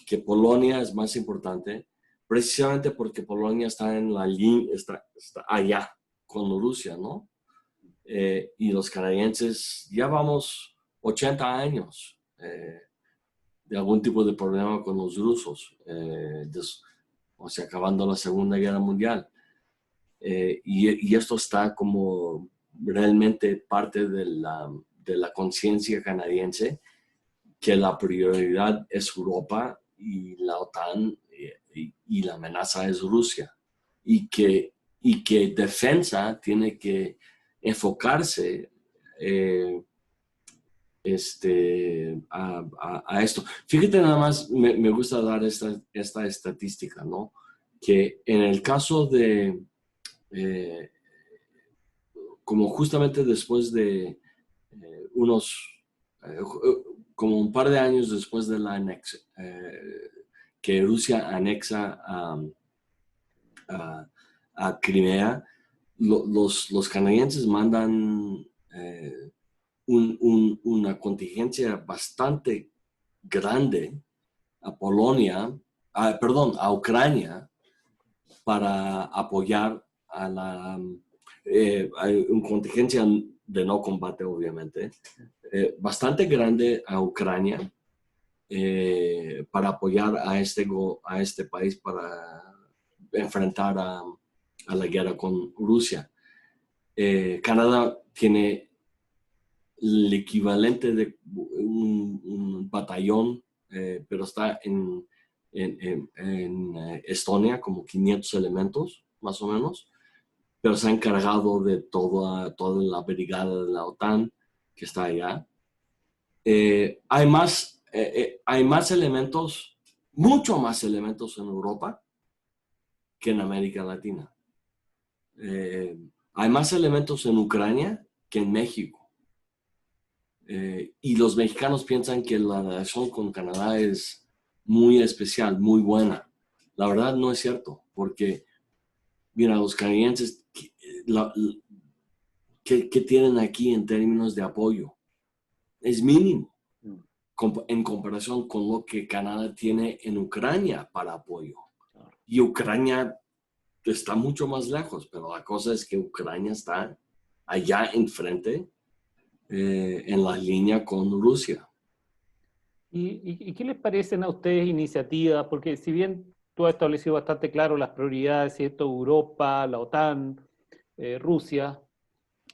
que Polonia es más importante precisamente porque Polonia está en la línea, está allá con Rusia, ¿no? Y los canadienses ya vamos 80 años de algún tipo de problema con los rusos, o sea, acabando la Segunda Guerra Mundial. Y esto está como realmente parte de la conciencia canadiense, que la prioridad es Europa y la OTAN y la amenaza es Rusia. Y que defensa tiene que enfocarse a esto. Fíjate nada más, me gusta dar esta estadística, ¿no? Que en el caso de, como justamente después de como un par de años después de la que Rusia anexa a Crimea, los canadienses mandan una contingencia bastante grande a a Ucrania, para apoyar a una contingencia de no combate, obviamente, bastante grande a Ucrania, para apoyar a este país para enfrentar a la guerra con Rusia. Canadá tiene el equivalente de un batallón, pero está en Estonia, como 500 elementos, más o menos, pero se ha encargado de toda la brigada de la OTAN que está allá. Hay más elementos, mucho más elementos en Europa que en América Latina. Hay más elementos en Ucrania que en México. Y los mexicanos piensan que la relación con Canadá es muy especial, muy buena. La verdad no es cierto, porque, mira, los canadienses, ¿qué tienen aquí en términos de apoyo? Es mínimo en comparación con lo que Canadá tiene en Ucrania para apoyo. Y Ucrania está mucho más lejos, pero la cosa es que Ucrania está allá enfrente, en la línea con Rusia. ¿Y qué les parecen a ustedes iniciativas? Porque si bien tú has establecido bastante claro las prioridades, ¿cierto? Europa, la OTAN, Rusia,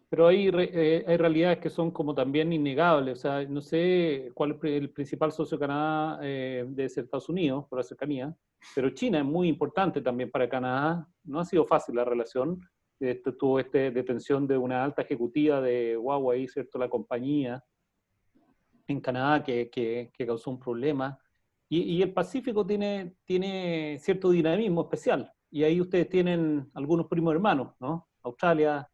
pero hay realidades que son como también innegables. O sea, no sé cuál es el principal socio de Canadá, debe ser Estados Unidos, por la cercanía, pero China es muy importante también para Canadá. No ha sido fácil la relación. Tuvo detención de una alta ejecutiva de Huawei, ¿cierto? La compañía en Canadá que causó un problema. Y el Pacífico tiene cierto dinamismo especial. Y ahí ustedes tienen algunos primos hermanos, ¿no? Australia,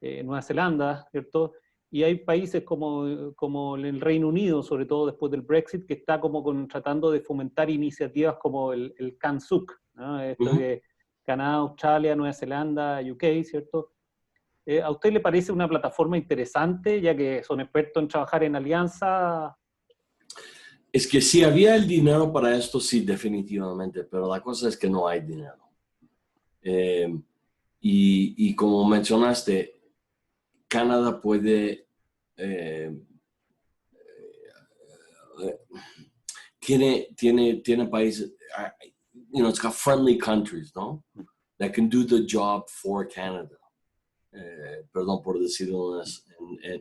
Nueva Zelanda, ¿cierto? Y hay países como el Reino Unido, sobre todo después del Brexit, que está como tratando de fomentar iniciativas como el CANSUC, ¿no? Esto de Canadá, Australia, Nueva Zelanda, UK, ¿cierto? ¿A usted le parece una plataforma interesante, ya que son expertos en trabajar en alianza? Es que si había el dinero para esto, sí, definitivamente, pero la cosa es que no hay dinero. Y como mencionaste, Canadá puede, tiene países, it's got friendly countries, ¿no? That can do the job for Canada. Perdón por decirlo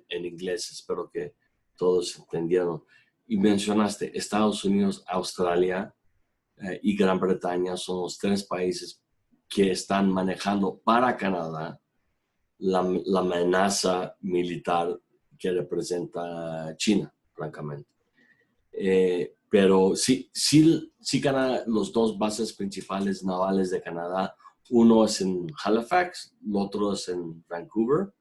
en inglés, espero que todos entendieron. Y mencionaste Estados Unidos, Australia y Gran Bretaña son los tres países que están manejando para Canadá la amenaza militar que representa China, francamente. Pero sí, Canadá, los dos bases principales navales de Canadá, uno es en Halifax, el otro es en Vancouver.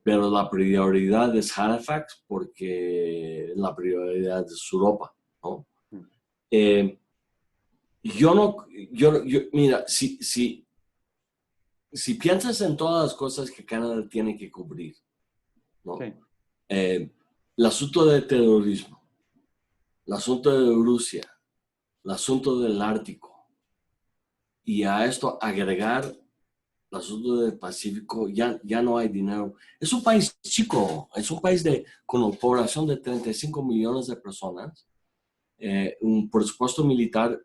pero la prioridad es Halifax porque la prioridad es Europa, ¿no? Eh, mira, si piensas en todas las cosas que Canadá tiene que cubrir, ¿no? Sí. El asunto del terrorismo, el asunto de Rusia, el asunto del Ártico, y a esto agregar el asunto del Pacífico, ya no hay dinero. Es un país chico, es un país con una población de 35 millones de personas, un presupuesto militar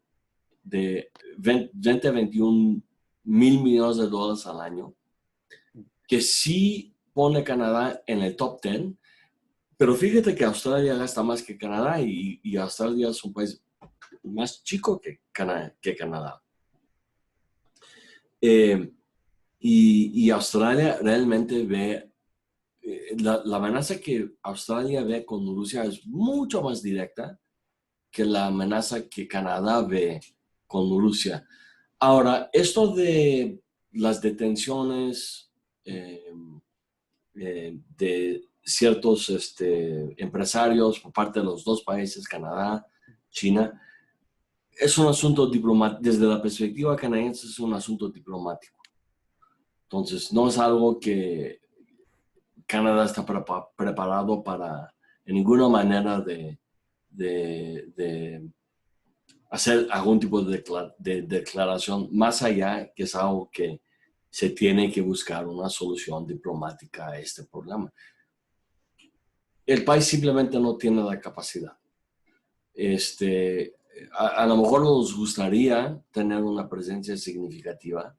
de 20 a 21 mil millones de dólares al año, que sí pone Canadá en el top 10, pero fíjate que Australia gasta más que Canadá y Australia es un país más chico que Canadá. Y Australia realmente ve, la amenaza que Australia ve con Rusia es mucho más directa que la amenaza que Canadá ve con Rusia. Ahora, esto de las detenciones de ciertos empresarios por parte de los dos países, Canadá, China, es un asunto diplomático. Desde la perspectiva canadiense es un asunto diplomático. Entonces, no es algo que Canadá está preparado para, en ninguna manera, de hacer algún tipo de declaración más allá, que es algo que se tiene que buscar una solución diplomática a este problema. El país simplemente no tiene la capacidad. A lo mejor nos gustaría tener una presencia significativa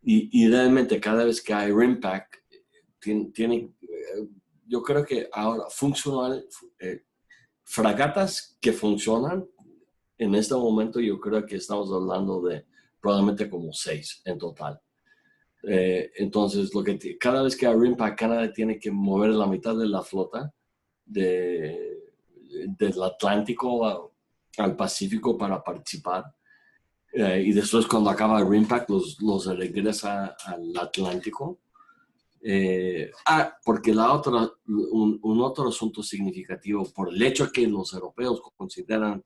y realmente cada vez que hay RIMPAC, yo creo que ahora funcional, fragatas que funcionan, en este momento yo creo que estamos hablando de probablemente como 6 en total. Entonces, cada vez que hay RIMPAC, Canadá tiene que mover la mitad de la flota del Atlántico al Pacífico para participar. Y después cuando acaba el RIMPAC los regresa al Atlántico. Porque un otro asunto significativo, por el hecho que los europeos consideran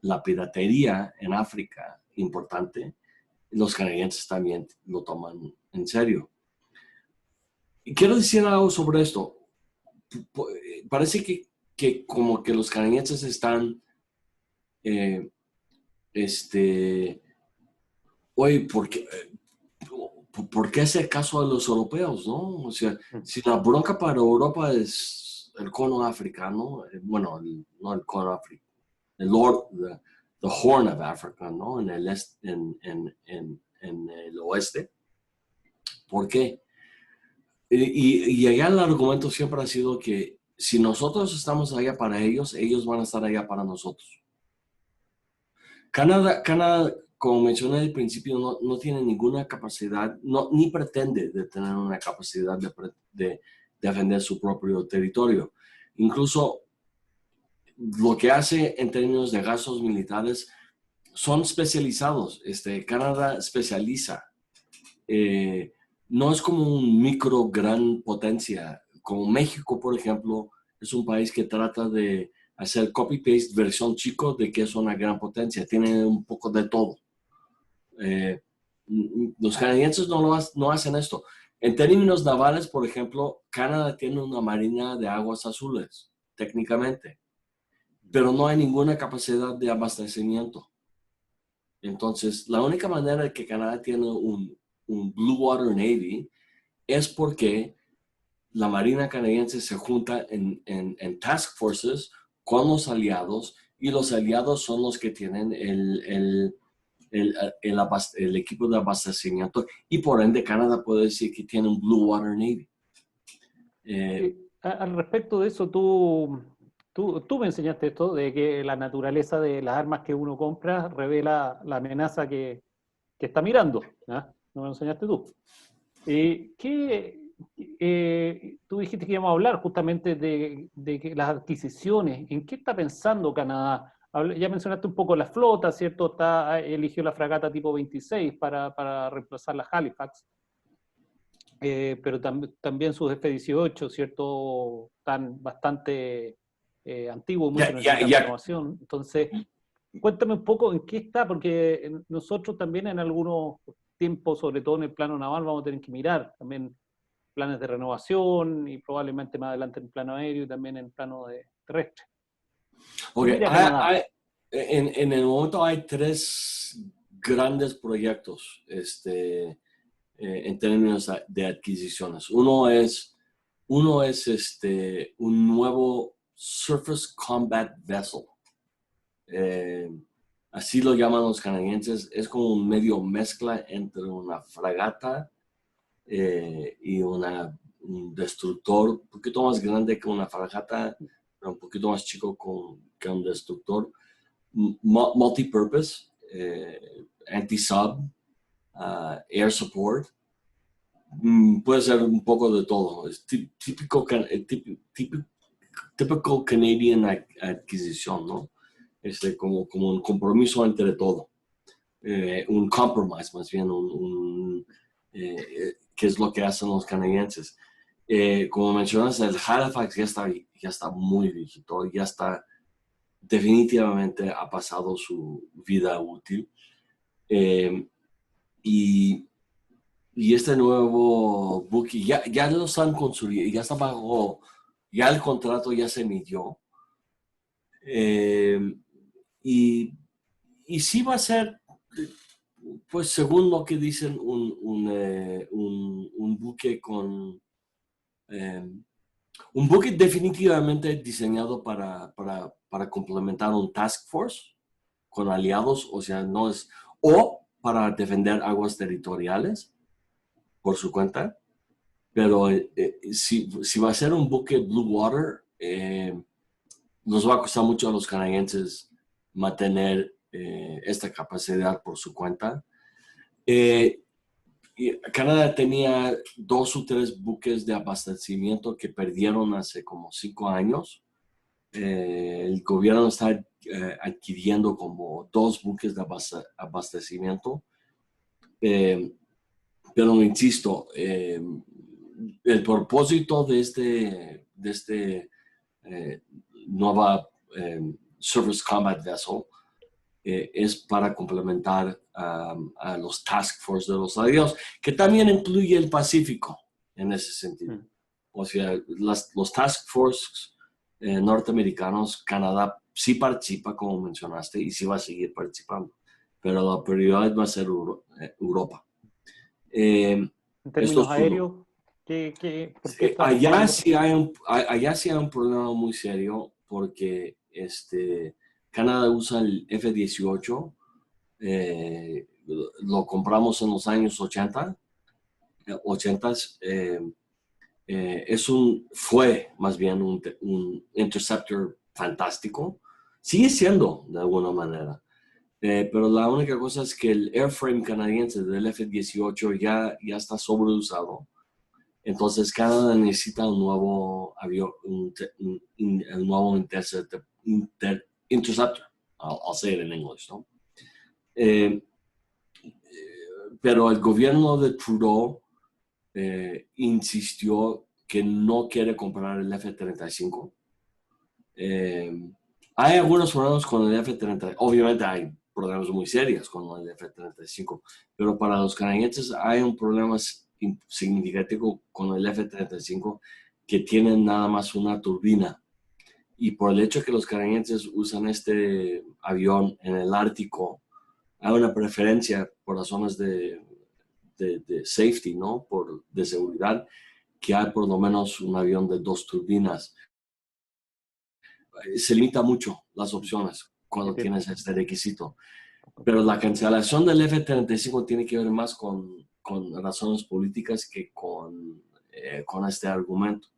la piratería en África importante, los canadienses también lo toman en serio. Y quiero decir algo sobre esto. Parece que como que los canadienses están oye, ¿por qué hacer caso a los europeos, no? O sea, si la bronca para Europa es el cono africano, bueno, no el cono africano, the Horn of Africa, ¿no? En el oeste. ¿Por qué? Y allá el argumento siempre ha sido que si nosotros estamos allá para ellos, ellos van a estar allá para nosotros. Canadá, como mencioné al principio, no tiene ninguna capacidad, ni pretende de tener una capacidad de defender su propio territorio. Incluso lo que hace en términos de gastos militares son especializados. Canadá especializa. No es como un gran potencia. Como México, por ejemplo, es un país que trata de hacer copy-paste versión chico de que es una gran potencia. Tiene un poco de todo. Los canadienses no hacen esto. En términos navales, por ejemplo, Canadá tiene una marina de aguas azules, técnicamente, pero no hay ninguna capacidad de abastecimiento. Entonces, la única manera de que Canadá tiene un Blue Water Navy es porque la Marina canadiense se junta en task forces con los aliados y los aliados son los que tienen el equipo de abastecimiento y por ende Canadá puede decir que tiene un Blue Water Navy. Al respecto de eso, tú me enseñaste esto, de que la naturaleza de las armas que uno compra revela la amenaza que está mirando. ¿Ah? ¿No me lo enseñaste tú? Tú dijiste que íbamos a hablar justamente de que las adquisiciones. ¿En qué está pensando Canadá? Ya mencionaste un poco la flota, ¿cierto? Eligió la fragata tipo 26 para reemplazar la Halifax. pero también sus F-18, ¿cierto? Están bastante antiguos, muchos necesitan renovación. Entonces, cuéntame un poco en qué está, porque nosotros también en algunos tiempos, sobre todo en el plano naval, vamos a tener que mirar también planes de renovación y probablemente más adelante en plano aéreo y también en plano terrestre. Okay. En el momento hay tres grandes proyectos en términos de adquisiciones. Uno es un nuevo Surface Combat Vessel. Así lo llaman los canadienses. Es como un medio mezcla entre una fragata y un destructor un poquito más grande que una fragata, pero un poquito más chico que un destructor. Multipurpose, anti-sub, air support. Puede ser un poco de todo. Es típico Canadian adquisición, ¿no? Como un compromiso entre todo. Un compromise, más bien, que es lo que hacen los canadienses. Como mencionas, el Halifax ya está muy viejito, ya está definitivamente ha pasado su vida útil. Y este nuevo buque ya lo están construyendo, ya está bajo, ya el contrato ya se emitió. Y sí va a ser, pues según lo que dicen, un buque con... un buque definitivamente diseñado para complementar un task force con aliados, o sea, no es... o para defender aguas territoriales por su cuenta, pero si va a ser un buque Blue Water, nos va a costar mucho a los canadienses mantener esta capacidad por su cuenta. Canadá tenía 2 o 3 buques de abastecimiento que perdieron hace como 5 años. El gobierno está adquiriendo como 2 buques de abastecimiento. Pero insisto, el propósito de este nueva Surface Combat Vessel es para complementar a los task force de los aliados, que también incluye el Pacífico en ese sentido. O sea, los task force norteamericanos, Canadá sí participa, como mencionaste, y sí va a seguir participando, pero la prioridad va a ser Europa. En términos aéreos, ¿por qué está allá sí hay un problema muy serio porque Canadá usa el F-18, lo compramos en los años 80, fue más bien un interceptor fantástico, sigue siendo de alguna manera. Pero la única cosa es que el airframe canadiense del F-18 ya está sobreusado. Entonces Canadá necesita un nuevo avión, un nuevo interceptor. I'll say it in English, ¿no? Pero el gobierno de Trudeau insistió que no quiere comprar el F-35. Hay algunos problemas con el F-35. Obviamente hay problemas muy serios con el F-35, pero para los canadienses hay un problema significativo con el F-35 que tienen nada más una turbina. Y por el hecho que los canadienses usan este avión en el Ártico, hay una preferencia por las zonas de safety, ¿no? De seguridad, que hay por lo menos un avión de 2 turbinas. Se limita mucho las opciones cuando tienes este requisito. Pero la cancelación del F-35 tiene que ver más con razones políticas que con este argumento.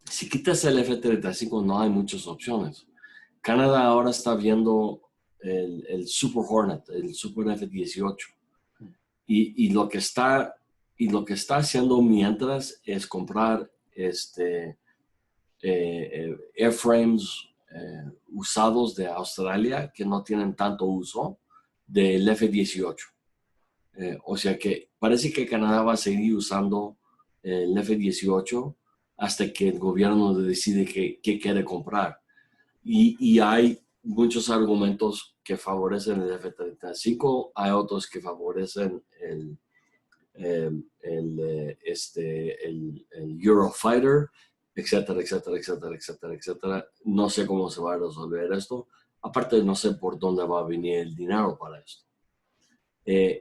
Si quitas el F-35 no hay muchas opciones. Canadá ahora está viendo el Super Hornet, el Super F-18. Y lo que está haciendo mientras es comprar airframes usados de Australia que no tienen tanto uso del F-18. O sea que parece que Canadá va a seguir usando el F-18 hasta que el gobierno decide qué quiere comprar. Y hay muchos argumentos que favorecen el F-35, hay otros que favorecen el Eurofighter, etcétera, etcétera, etcétera, etcétera, etcétera. No sé cómo se va a resolver esto. Aparte, no sé por dónde va a venir el dinero para esto.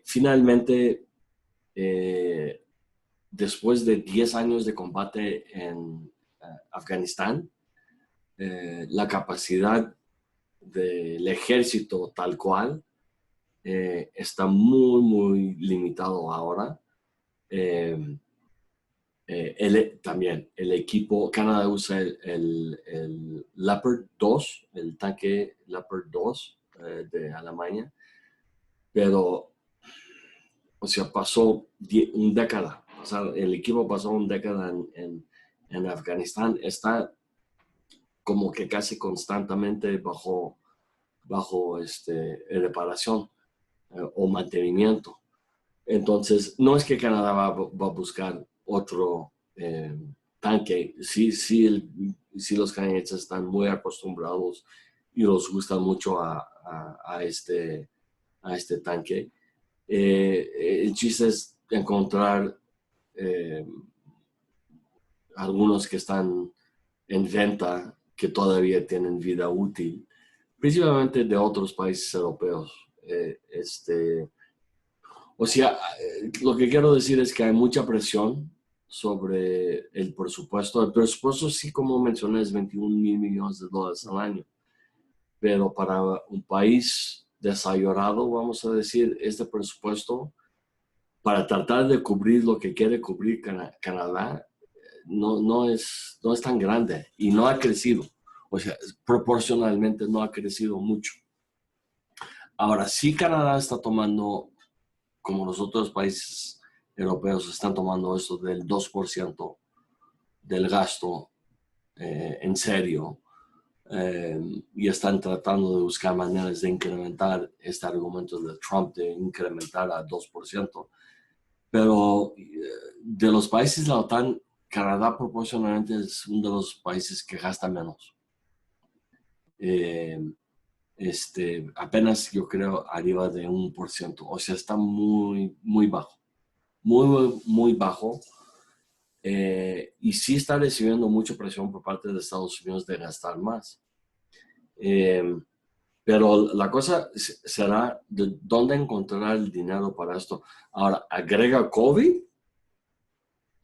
Finalmente, después de 10 años de combate en Afganistán, la capacidad del ejército tal cual está muy, muy limitado ahora. También el equipo, Canadá usa el Leopard 2, el tanque Leopard 2 de Alemania, pero, o sea, pasó una década, o sea, el equipo pasó una década en Afganistán, está como que casi constantemente bajo reparación o mantenimiento. Entonces, no es que Canadá va a buscar otro tanque. Sí, los canadienses están muy acostumbrados y los gusta mucho a este tanque. El chiste es encontrar algunos que están en venta que todavía tienen vida útil, principalmente de otros países europeos. O sea, lo que quiero decir es que hay mucha presión sobre el presupuesto. El presupuesto, sí, como mencioné, es 21,000 millones de dólares al año. Pero para un país desarrollado, vamos a decir, este presupuesto, para tratar de cubrir lo que quiere cubrir Canadá, no es tan grande y no ha crecido. O sea, proporcionalmente no ha crecido mucho. Ahora, sí, Canadá está tomando, como los otros países europeos están tomando esto del 2% del gasto en serio, y están tratando de buscar maneras de incrementar este argumento de Trump de incrementar a 2%. Pero de los países de la OTAN, Canadá proporcionalmente es uno de los países que gasta menos. Apenas, yo creo, arriba de 1%. O sea, está muy, muy bajo. Muy, muy bajo. Y sí está recibiendo mucha presión por parte de Estados Unidos de gastar más. Pero la cosa será de dónde encontrar el dinero para esto. Ahora, agrega COVID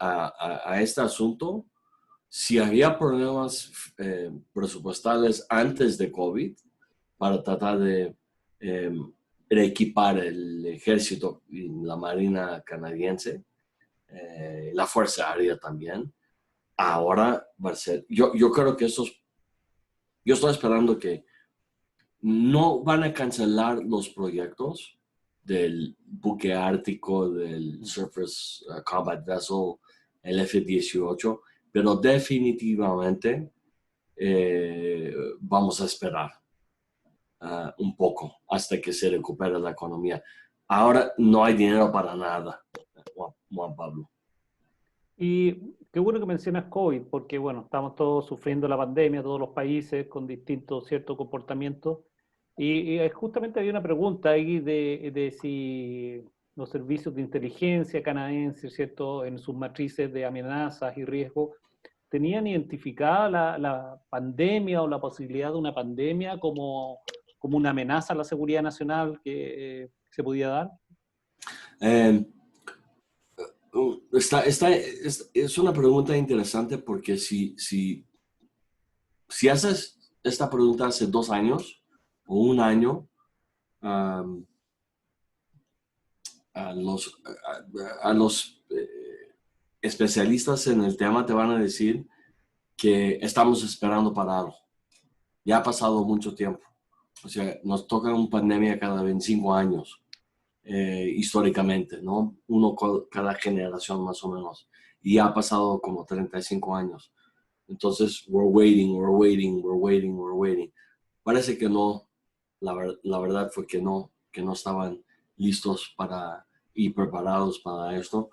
a este asunto. Si había problemas presupuestales antes de COVID para tratar de reequipar el ejército y la marina canadiense, la Fuerza Aérea también, ahora va a ser, yo creo que yo estoy esperando que no van a cancelar los proyectos del buque ártico, del Surface Combat Vessel, el F-18, pero definitivamente vamos a esperar un poco hasta que se recupere la economía. Ahora no hay dinero para nada, Juan Pablo. Y qué bueno que mencionas COVID, porque bueno, estamos todos sufriendo la pandemia, todos los países con distintos ciertos comportamientos. Y justamente había una pregunta ahí de si los servicios de inteligencia canadienses, ¿cierto?, en sus matrices de amenazas y riesgos, tenían identificada la pandemia o la posibilidad de una pandemia como una amenaza a la seguridad nacional que se podía dar. Es una pregunta interesante porque si haces esta pregunta hace 2 años o un año, a los especialistas en el tema te van a decir que estamos esperando para algo. Ya ha pasado mucho tiempo. O sea, nos toca una pandemia cada 25 años. Históricamente, ¿no? Uno cada generación más o menos. Y ha pasado como 35 años. Entonces, we're waiting. Parece que no, la verdad fue que no estaban listos para y preparados para esto.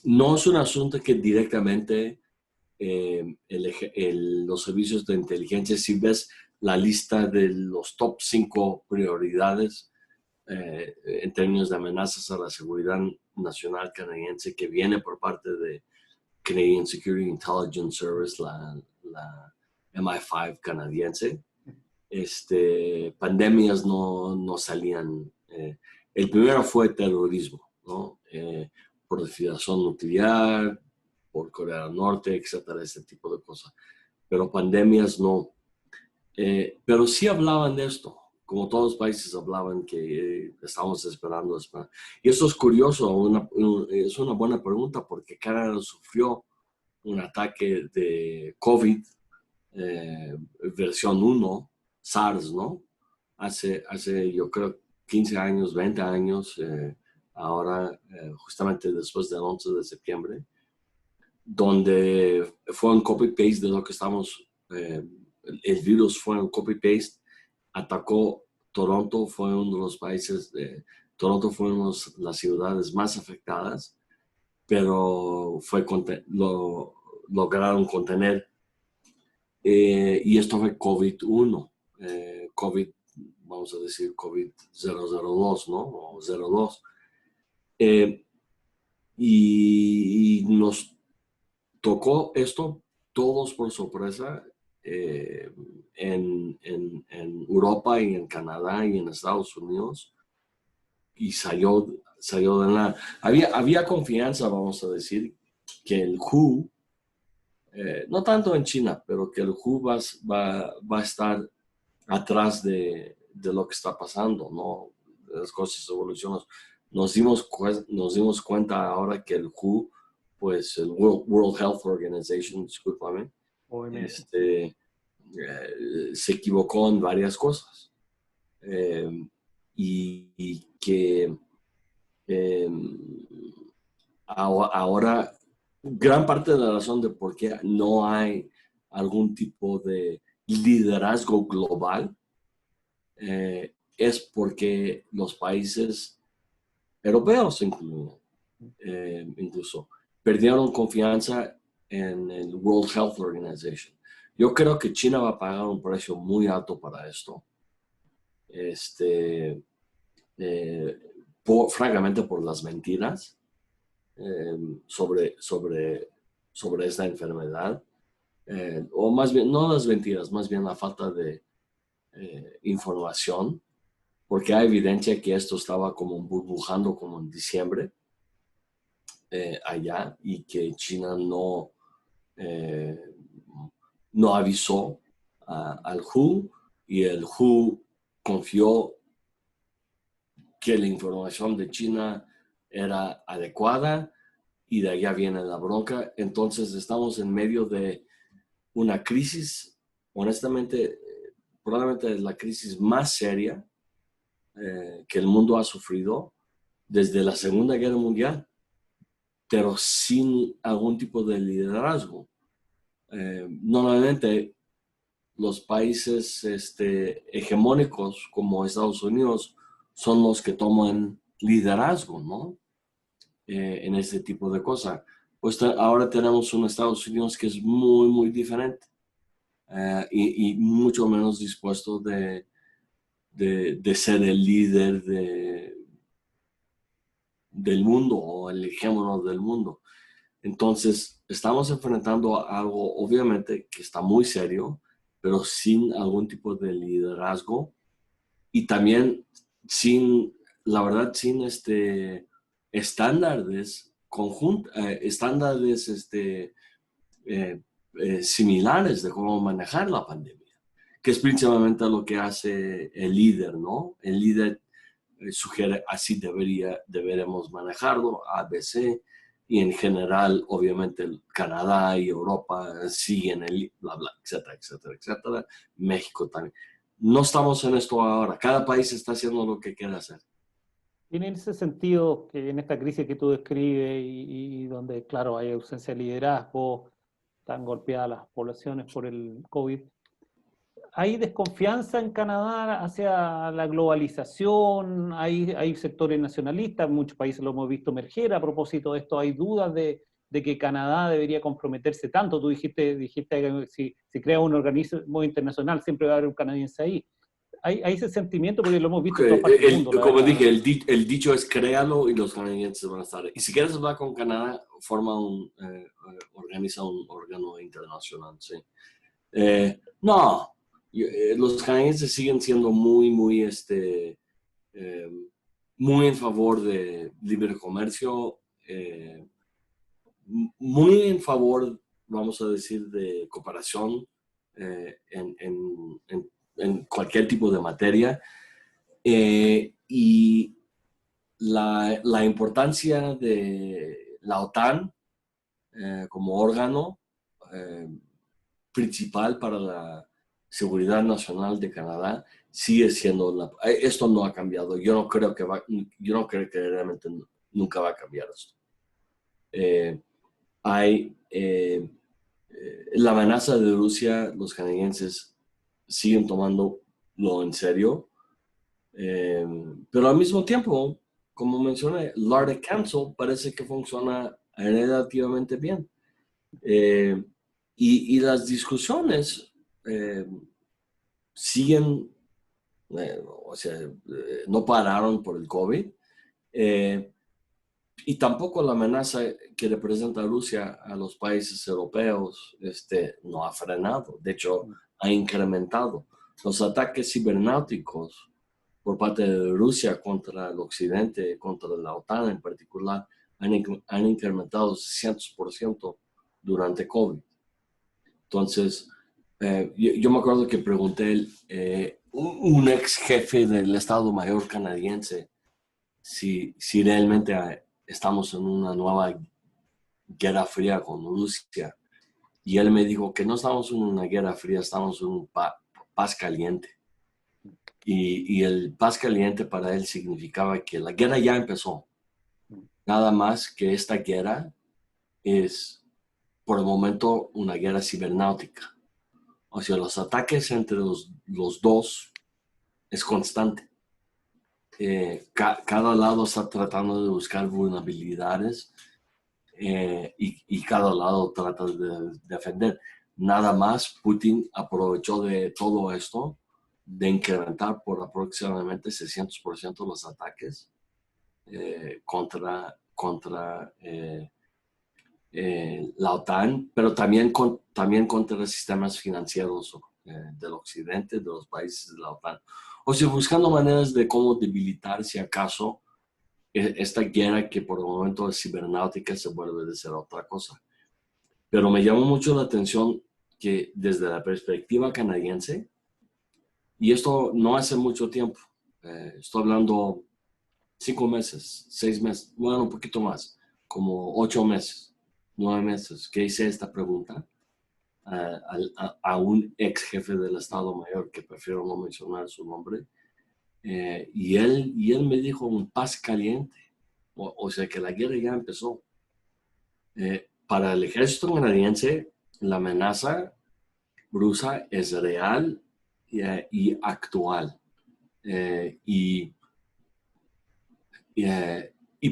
No es un asunto que directamente los servicios de inteligencia, si ves la lista de los top 5 prioridades en términos de amenazas a la seguridad nacional canadiense que viene por parte de Canadian Security Intelligence Service, la MI5 canadiense, pandemias no salían. El primero fue terrorismo, ¿no? Proliferación nuclear, por Corea del Norte, etcétera, ese tipo de cosas. Pero pandemias no. Pero sí hablaban de esto, como todos los países hablaban que estábamos esperando. Y eso es curioso, es una buena pregunta porque Canadá sufrió un ataque de COVID, versión 1, SARS, ¿no? Hace yo creo 15 años, 20 años, ahora justamente después del 11 de septiembre, donde fue un copy-paste de lo que estamos, el virus fue un copy-paste, atacó Toronto, fue uno de los países, Toronto fue una de las ciudades más afectadas, pero lo lograron contener. Y esto fue COVID-1, COVID, vamos a decir COVID-002, ¿no? O 02. Y nos tocó esto todos por sorpresa en Europa y en Canadá y en Estados Unidos. Y salió de nada. Había confianza, vamos a decir, que el WHO, no tanto en China, pero que el WHO va a estar atrás de lo que está pasando, ¿no? Las cosas evolucionan. Nos dimos cuenta ahora que el WHO, pues el World Health Organization, discúlpame, se equivocó en varias cosas. Y que ahora gran parte de la razón de por qué no hay algún tipo de liderazgo global es porque los países europeos incluso perdieron confianza en el World Health Organization. Yo creo que China va a pagar un precio muy alto para esto. Francamente por las mentiras sobre esta enfermedad. O más bien, no las mentiras, más bien la falta de información, porque hay evidencia que esto estaba como burbujando como en diciembre allá y que China no avisó al WHO y el WHO confió que la información de China era adecuada y de allá viene la bronca. Entonces estamos en medio de una crisis, honestamente, probablemente es la crisis más seria que el mundo ha sufrido desde la Segunda Guerra Mundial, pero sin algún tipo de liderazgo. Normalmente los países hegemónicos como Estados Unidos son los que toman liderazgo, ¿no? En este tipo de cosas. Pues ahora tenemos un Estados Unidos que es muy, muy diferente y mucho menos dispuesto de ser el líder del mundo o el hegemónico del mundo. Entonces, estamos enfrentando algo, obviamente, que está muy serio, pero sin algún tipo de liderazgo y también la verdad, sin estándares estándares similares de cómo manejar la pandemia, que es principalmente lo que hace el líder, ¿no? El líder sugiere así deberemos manejarlo, ABC, y en general, obviamente, Canadá y Europa siguen el bla, bla, etcétera, etcétera, etcétera. México también. No estamos en esto ahora. Cada país está haciendo lo que quiere hacer. Y en ese sentido, que en esta crisis que tú describes y donde, claro, hay ausencia de liderazgo, están golpeadas las poblaciones por el COVID, ¿Hay desconfianza en Canadá hacia la globalización? ¿Hay sectores nacionalistas? Muchos países lo hemos visto emerger. A propósito de esto, ¿hay dudas de que Canadá debería comprometerse tanto? Tú dijiste que si crea un organismo internacional siempre va a haber un canadiense ahí. ¿Hay ese sentimiento? Porque lo hemos visto en todas partes del mundo, la Como verdad. dije, el dicho es créalo y los canadienses van a estar. Y si quieres hablar con Canadá, organiza un órgano internacional, sí. No, los canadienses siguen siendo muy en favor de libre comercio, muy en favor, vamos a decir, de cooperación en cualquier tipo de materia. Y la importancia de la OTAN como órgano principal para la seguridad nacional de Canadá sigue siendo esto no ha cambiado. Yo no creo que realmente nunca va a cambiar esto. La amenaza de Rusia, los canadienses siguen tomándolo en serio, pero al mismo tiempo, como mencioné, el Arctic Council parece que funciona relativamente bien. Y las discusiones siguen, no pararon por el COVID, y tampoco la amenaza que representa Rusia a los países europeos no ha frenado, de hecho ha incrementado. Los ataques cibernéticos por parte de Rusia contra el occidente, contra la OTAN en particular, han incrementado 600% durante COVID. Entonces, yo me acuerdo que pregunté un ex jefe del Estado Mayor canadiense si realmente estamos en una nueva guerra fría con Rusia. Y él me dijo que no estamos en una guerra fría, estamos en un paz caliente. Y el paz caliente para él significaba que la guerra ya empezó. Nada más que esta guerra es, por el momento, una guerra cibernáutica. O sea, los ataques entre los dos es constante. Cada lado está tratando de buscar vulnerabilidades y cada lado trata de defender. Nada más Putin aprovechó de todo esto de incrementar por aproximadamente 600% los ataques contra la OTAN, pero también contra los sistemas financieros del occidente, de los países de la OTAN. O sea, buscando maneras de cómo debilitar, si acaso, esta guerra que por el momento es cibernáutica se vuelve a ser otra cosa. Pero me llamó mucho la atención que desde la perspectiva canadiense, y esto no hace mucho tiempo, estoy hablando 5 meses, 6 meses, bueno, un poquito más, como 8 meses, 9 meses, que hice esta pregunta a un ex jefe del Estado Mayor, que prefiero no mencionar su nombre, y él me dijo un paz caliente, o sea que la guerra ya empezó. Para el ejército canadiense, la amenaza rusa es real y actual. Y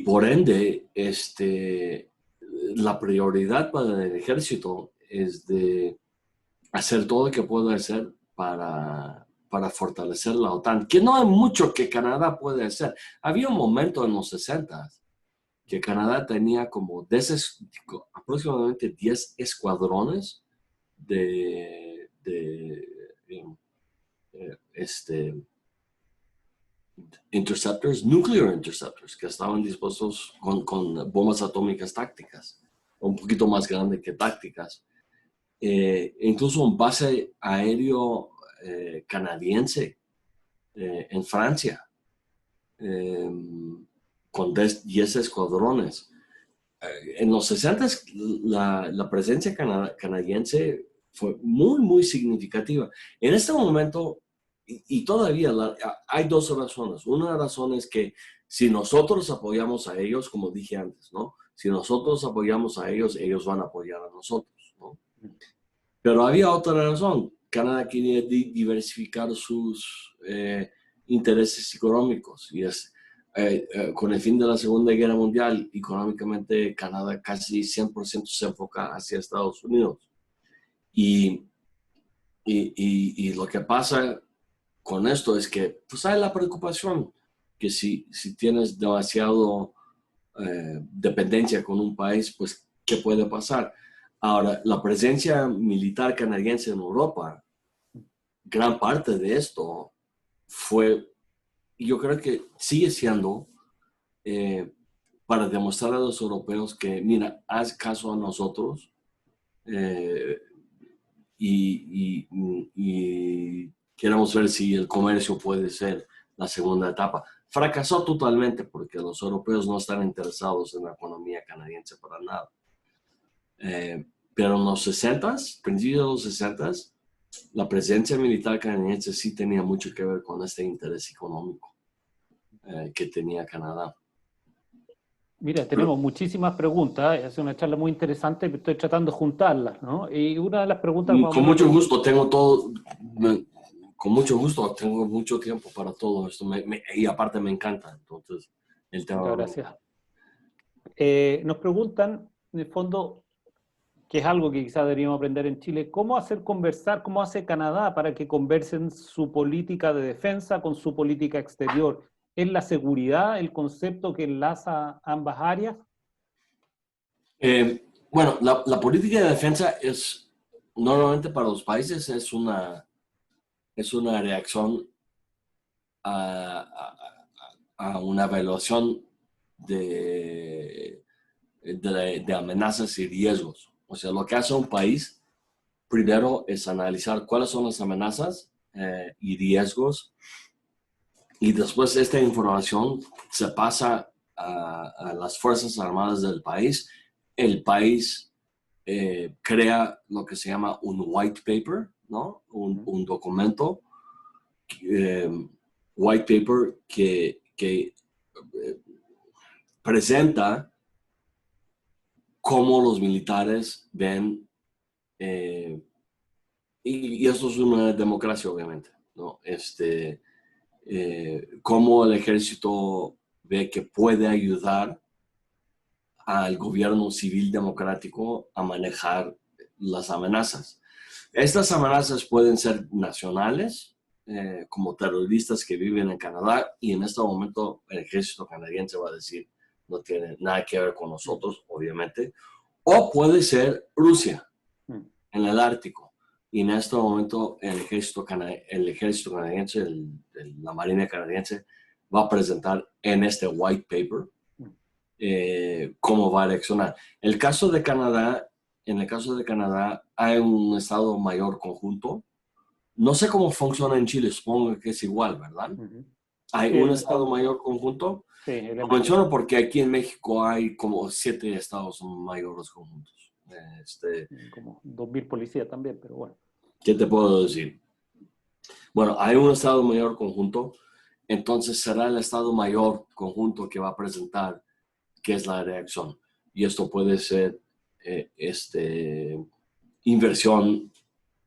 por ende, la prioridad para el ejército es de hacer todo lo que pueda hacer para fortalecer la OTAN, que no hay mucho que Canadá puede hacer. Había un momento en los 60 que Canadá tenía como aproximadamente 10 escuadrones de nuclear interceptors, que estaban dispuestos con bombas atómicas tácticas, un poquito más grande que tácticas. Incluso un base aéreo canadiense en Francia, con 10 escuadrones. En los 60 la presencia canadiense fue muy significativa. En este momento, y todavía hay dos razones. Una razón es que si nosotros apoyamos a ellos, como dije antes, ¿no? Si nosotros apoyamos a ellos, ellos van a apoyar a nosotros, ¿no? Pero había otra razón. Canadá quería diversificar sus intereses económicos y con el fin de la Segunda Guerra Mundial, económicamente Canadá casi 100% se enfoca hacia Estados Unidos. Y lo que pasa con esto es que pues hay la preocupación que si tienes demasiado dependencia con un país, pues ¿qué puede pasar? Ahora, la presencia militar canadiense en Europa, gran parte de esto fue, yo creo que sigue siendo para demostrar a los europeos que, mira, haz caso a nosotros y queremos ver si el comercio puede ser la segunda etapa. Fracasó totalmente porque los europeos no están interesados en la economía canadiense para nada. Pero en los 60s, principios de los 60s, la presencia militar canadiense sí tenía mucho que ver con este interés económico que tenía Canadá. Mira, tenemos muchísimas preguntas, es una charla muy interesante, estoy tratando de juntarlas, ¿no? Y una de las preguntas... Con mucho gusto, con mucho gusto, tengo mucho tiempo para todo esto, y aparte me encanta, entonces, el tema... Gracias. Nos preguntan, en el fondo, que es algo que quizás deberíamos aprender en Chile, ¿cómo hacer conversar, cómo hace Canadá para que conversen su política de defensa con su política exterior? ¿Es la seguridad el concepto que enlaza ambas áreas? Bueno, la política de defensa es, normalmente para los países es una reacción a una evaluación de amenazas y riesgos. O sea, lo que hace un país primero es analizar cuáles son las amenazas y riesgos, y después esta información se pasa a las Fuerzas Armadas del país. El país crea lo que se llama un white paper, ¿no? Un documento, white paper que presenta cómo los militares ven, y esto es una democracia obviamente, ¿no? Cómo el ejército ve que puede ayudar al gobierno civil democrático a manejar las amenazas. Estas amenazas pueden ser nacionales, como terroristas que viven en Canadá, y en este momento el ejército canadiense va a decir, no tiene nada que ver con nosotros, obviamente, o puede ser Rusia, en el Ártico, y en este momento el ejército canadiense, la Marina canadiense, va a presentar en este white paper cómo va a reaccionar. En el caso de Canadá hay un Estado Mayor conjunto. No sé cómo funciona en Chile, supongo que es igual, ¿verdad? Hay un Estado Mayor conjunto. Sí, lo menciono porque aquí en México hay como 7 Estados Mayores conjuntos. Como 2.000 policías también, pero bueno. ¿Qué te puedo decir? Bueno, hay un Estado Mayor conjunto, entonces será el Estado Mayor conjunto que va a presentar qué es la reacción. Y esto puede ser inversión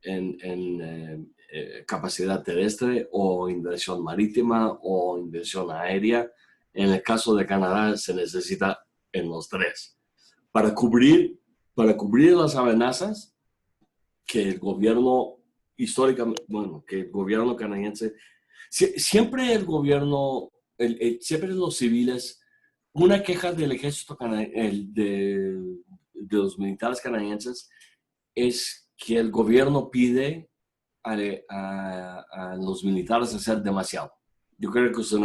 en capacidad terrestre, o inversión marítima, o inversión aérea. En el caso de Canadá se necesita en los 3. Para cubrir las amenazas que el gobierno históricamente, que el gobierno canadiense, siempre el gobierno, siempre los civiles, una queja del ejército de los militares canadienses es que el gobierno pide a los militares hacer demasiado. Yo creo que esto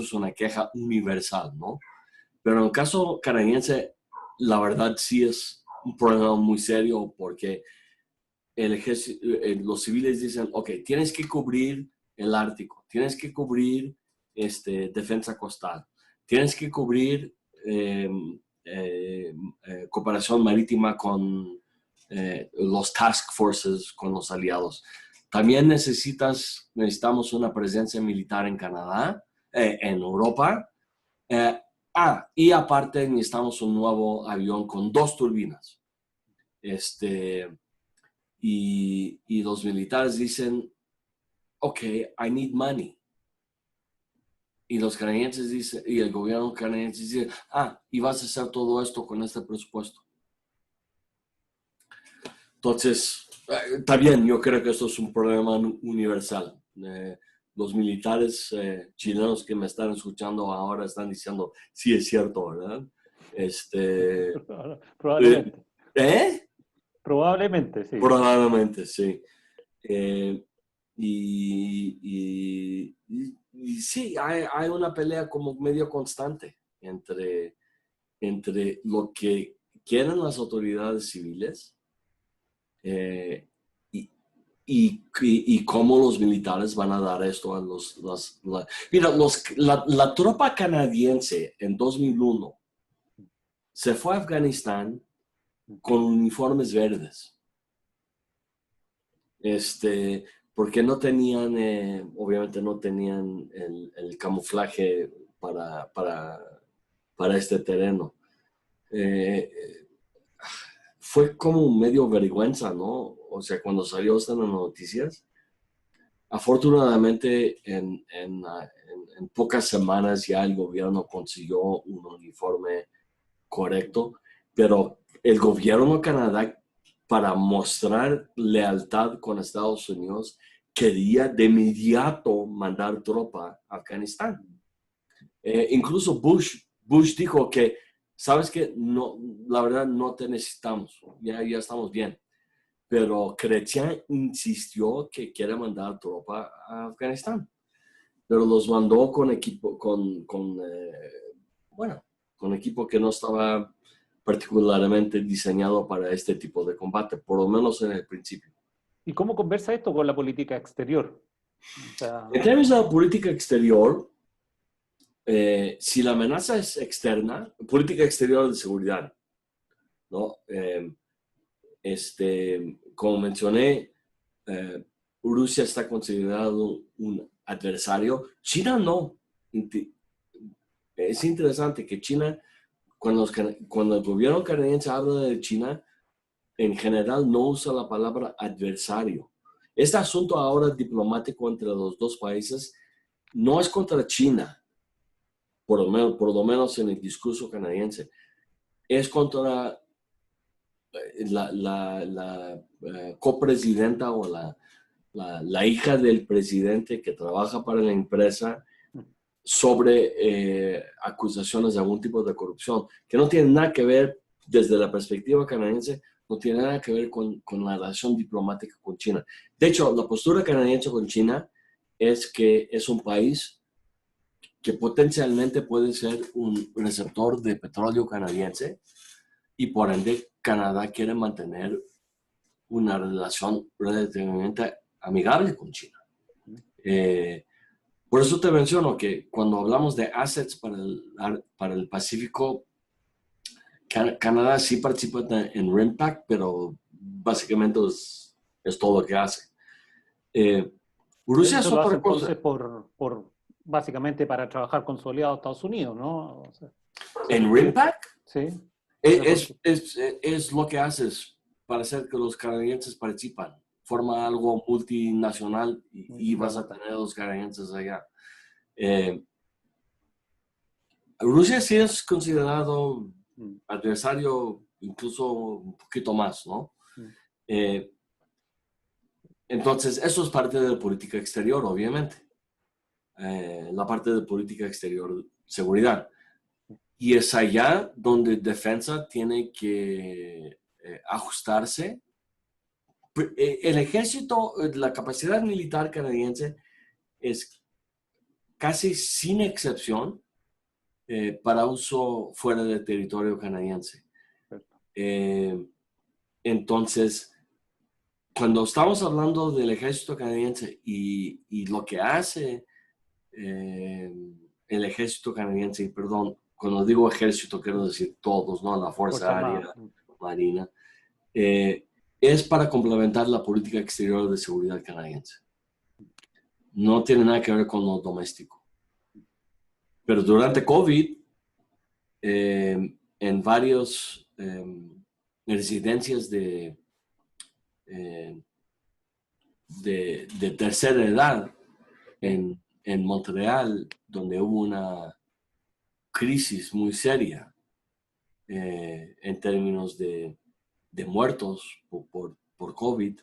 es una queja universal, ¿no? Pero en el caso canadiense, la verdad sí es un problema muy serio, porque los civiles dicen, ok, tienes que cubrir el Ártico, tienes que cubrir defensa costal, tienes que cubrir cooperación marítima con los task forces, con los aliados. También necesitamos una presencia militar en Canadá, en Europa. Y aparte necesitamos un nuevo avión con 2 turbinas. y los militares dicen, ok, I need money. Y los canadienses dicen, y el gobierno canadiense dice, y vas a hacer todo esto con este presupuesto. Entonces, está bien, yo creo que esto es un problema universal. Los militares chilenos que me están escuchando ahora están diciendo, sí es cierto, ¿verdad? Probablemente. ¿Eh? Probablemente, sí. Probablemente, sí. Y sí, hay una pelea como medio constante entre lo que quieren las autoridades civiles y cómo los militares van a dar esto a Mira, la tropa canadiense en 2001 se fue a Afganistán con uniformes verdes. Porque no tenían, obviamente no tenían el camuflaje para este terreno. Fue como medio vergüenza, ¿no? O sea, cuando salió esto en las noticias, afortunadamente en pocas semanas ya el gobierno consiguió un uniforme correcto, pero el gobierno de Canadá, para mostrar lealtad con Estados Unidos, quería de inmediato mandar tropa a Afganistán. Incluso Bush dijo que, sabes que no, la verdad no te necesitamos, ya estamos bien. Pero Chrétien insistió que quiere mandar tropa a Afganistán. Pero los mandó con equipo, con equipo que no estaba particularmente diseñado para este tipo de combate, por lo menos en el principio. ¿Y cómo conversa esto con la política exterior? O sea, En términos de la política exterior, si la amenaza es externa, política exterior de seguridad, ¿no? Como mencioné, Rusia está considerado un adversario. China no. Es interesante que China, cuando el gobierno canadiense habla de China, en general no usa la palabra adversario. Este asunto ahora diplomático entre los dos países no es contra China, por lo menos en el discurso canadiense. Es contra la copresidenta o la hija del presidente que trabaja para la empresa sobre acusaciones de algún tipo de corrupción, que no tiene nada que ver, desde la perspectiva canadiense, no tiene nada que ver con la relación diplomática con China. De hecho, la postura canadiense con China es que es un país que potencialmente puede ser un receptor de petróleo canadiense y por ende Canadá quiere mantener una relación relativamente amigable con China. Por eso te menciono que cuando hablamos de assets para el Pacífico, Canadá sí participa en RIMPAC, pero básicamente es todo lo que hace. Rusia es eso lo hace otra cosa. entonces básicamente para trabajar con su aliado Estados Unidos, ¿no? O sea, ¿En RIMPAC? Sí. Es lo que haces para hacer que los canadienses participan. Forma algo multinacional y vas a tener a los canadienses allá. Rusia sí es considerado adversario incluso un poquito más, ¿no? Entonces, eso es parte de la política exterior, obviamente. La parte de política exterior, seguridad. Y es allá donde defensa tiene que ajustarse. El ejército, la capacidad militar canadiense es casi sin excepción para uso fuera del territorio canadiense. Entonces, cuando estamos hablando del ejército canadiense y lo que hace el ejército canadiense, y perdón, cuando digo ejército quiero decir todos, ¿no? La Fuerza Aérea, Marina, es para complementar la política exterior de seguridad canadiense. No tiene nada que ver con lo doméstico. Pero durante COVID, en varias residencias de eh, de tercera edad en Montreal, donde hubo una crisis muy seria en términos de muertos por COVID,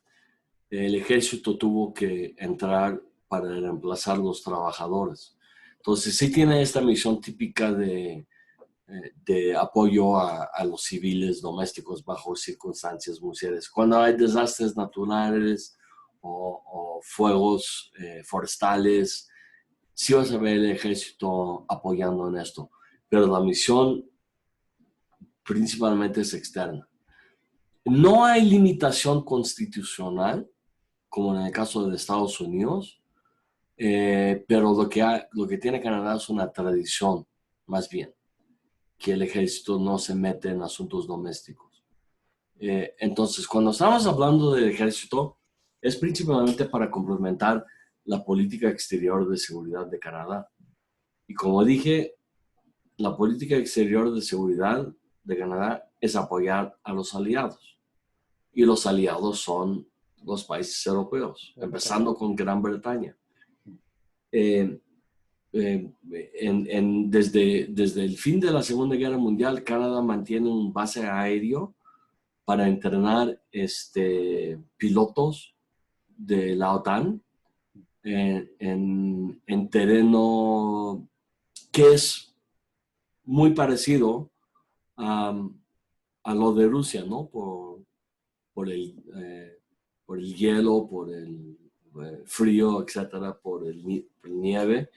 el ejército tuvo que entrar para reemplazar los trabajadores. Entonces sí tiene esta misión típica de apoyo a los civiles domésticos bajo circunstancias muy serias. Cuando hay desastres naturales o fuegos forestales, sí vas a ver el ejército apoyando en esto, pero la misión principalmente es externa. No hay limitación constitucional, como en el caso de Estados Unidos, pero lo que tiene Canadá es una tradición, más bien, que el ejército no se mete en asuntos domésticos. Entonces, cuando estamos hablando del ejército, es principalmente para complementar la política exterior de seguridad de Canadá. Y como dije, la política exterior de seguridad de Canadá es apoyar a los aliados. Y los aliados son los países europeos, empezando con Gran Bretaña. Desde el fin de la Segunda Guerra Mundial, Canadá mantiene un base aéreo para entrenar pilotos de la OTAN en terreno que es muy parecido a lo de Rusia, ¿no? Por el hielo, por el frío, etcétera, por el nieve.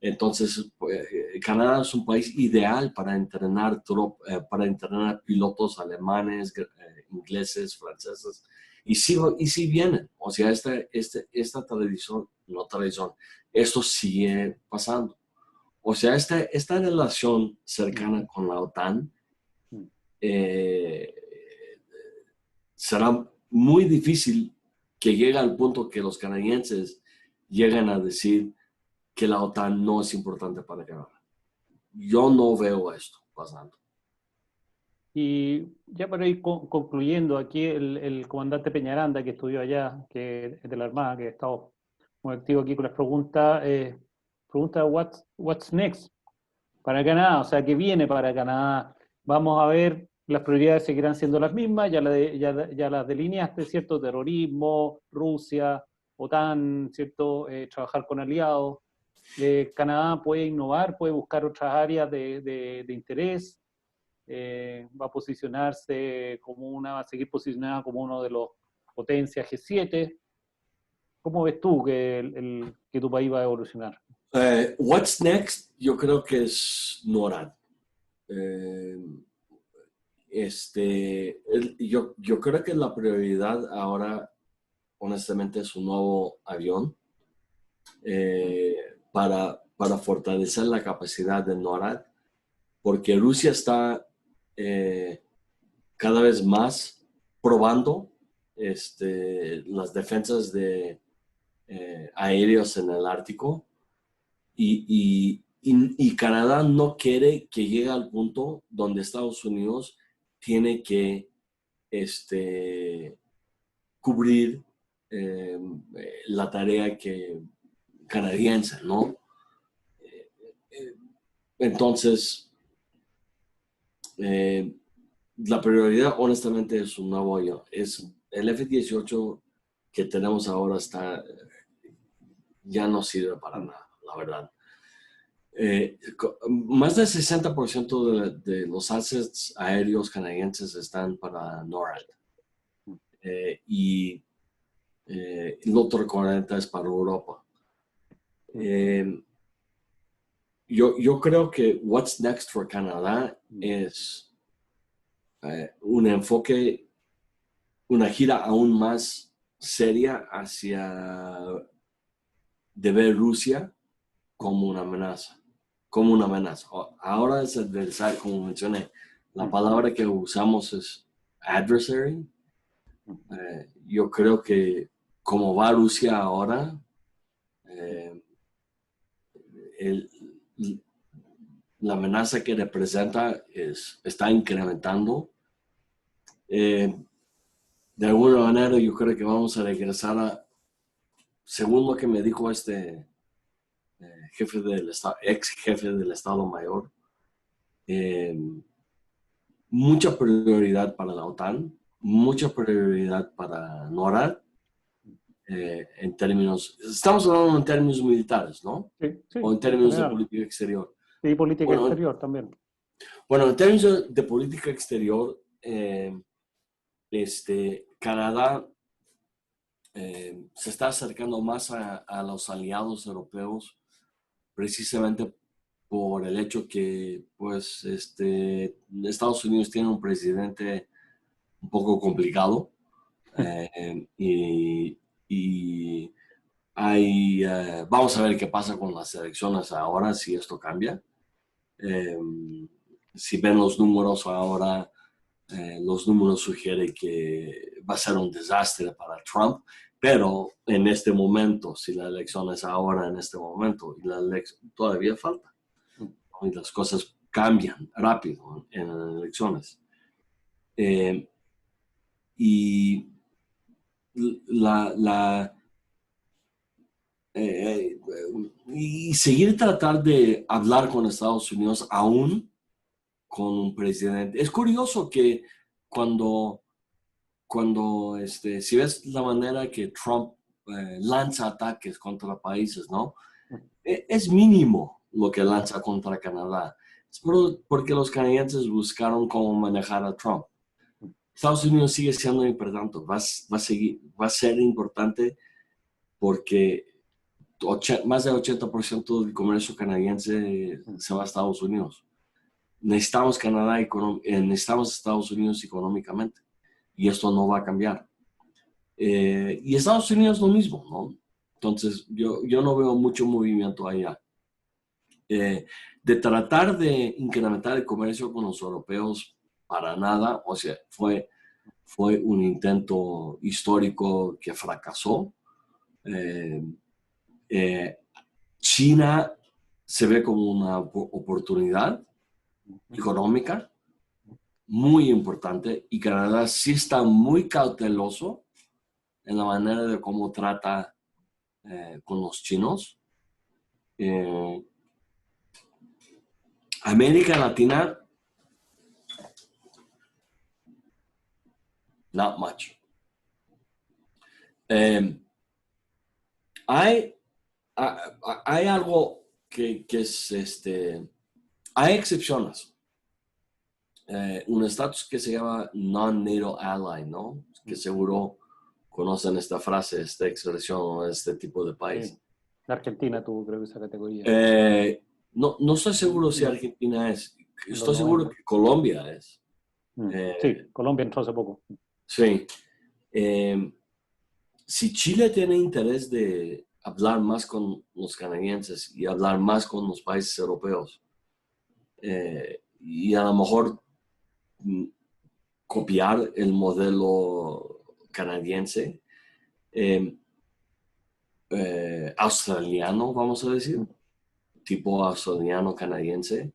Entonces, Canadá es un país ideal para entrenar pilotos alemanes, ingleses, franceses, y sí vienen. O sea, esta tradición, no tradición, esto sigue pasando. O sea, esta relación cercana con la OTAN será muy difícil que llegue al punto que los canadienses lleguen a decir que la OTAN no es importante para Canadá. Yo no veo esto pasando. Y ya para ir concluyendo, aquí el comandante Peñaranda, que estudió allá, que es de la Armada, que ha estado muy activo aquí con las preguntas, pregunta what's next para Canadá, o sea, ¿qué viene para Canadá? Vamos a ver, las prioridades seguirán siendo las mismas, ya las delineaste, ¿cierto? Terrorismo, Rusia, OTAN, ¿cierto? Trabajar con aliados. Canadá puede innovar, puede buscar otras áreas de interés, va a posicionarse va a seguir posicionada como uno de los potencias G7. ¿Cómo ves tú que tu país va a evolucionar? What's next? Yo creo que es NORAD. Yo creo que la prioridad ahora, honestamente, es un nuevo avión para fortalecer la capacidad de NORAD, porque Rusia está cada vez más probando las defensas aéreos en el Ártico y Canadá no quiere que llegue al punto donde Estados Unidos tiene que cubrir la tarea canadiense, ¿no? Entonces, la prioridad, honestamente, es un nuevo avión. Es el F-18 que tenemos ahora ya no sirve para nada, la verdad. Más del 60% de los assets aéreos canadienses están para NORAD. Y el otro 40% es para Europa. Yo creo que what's next for Canadá es un enfoque, una gira aún más seria hacia de ver Rusia como una amenaza. Ahora es adversario, como mencioné. La palabra que usamos es adversary. Yo creo que como va Rusia ahora, la amenaza que representa está incrementando. de alguna manera yo creo que vamos a regresar a, según lo que me dijo jefe del estado, ex jefe del Estado Mayor, eh, mucha prioridad para la OTAN, mucha prioridad para NORAD, en términos, estamos hablando en términos militares, ¿no? Sí, sí, O en en términos de general. política exterior. Y política Bueno, exterior también. bueno, en términos de política exterior, Canadá se está acercando más a los aliados europeos precisamente por el hecho que, pues, Estados Unidos tiene un presidente un poco complicado y vamos a ver qué pasa con las elecciones ahora, si esto cambia. Eh, si ven los números ahora, los números sugieren que va a ser un desastre para Trump, pero en este momento, si la elección es ahora, en este momento, y la elección todavía falta, ¿no? Y las cosas cambian rápido en las elecciones. Y la y seguir tratar de hablar con Estados Unidos aún con un presidente. Es curioso que cuando si ves la manera que Trump lanza ataques contra países, ¿no? Es mínimo lo que lanza contra Canadá. Es porque los canadienses buscaron cómo manejar a Trump. Estados Unidos sigue siendo importante, va a ser importante porque más del 80% del comercio canadiense se va a Estados Unidos. Necesitamos necesitamos Estados Unidos económicamente y esto no va a cambiar. Y Estados Unidos lo mismo, ¿no? Entonces, yo no veo mucho movimiento allá. De tratar de incrementar el comercio con los europeos, para nada, o sea, fue un intento histórico que fracasó. Eh, eh, China se ve como una oportunidad económica muy importante y Canadá sí está muy cauteloso en la manera de cómo trata con los chinos. América Latina, not much. Hay, hay algo que es, hay excepciones. Un estatus que se llama non-NATO ally, ¿no? Que seguro conocen esta frase, esta expresión, este tipo de país. Sí. Argentina tuvo, creo que esa categoría. No estoy seguro si No, Argentina es. en los Estoy seguro 90. que Colombia es. Sí, Colombia entró hace poco. Sí. Si Chile tiene interés de hablar más con los canadienses y hablar más con los países europeos, y a lo mejor copiar el modelo canadiense, australiano, vamos a decir, tipo australiano-canadiense,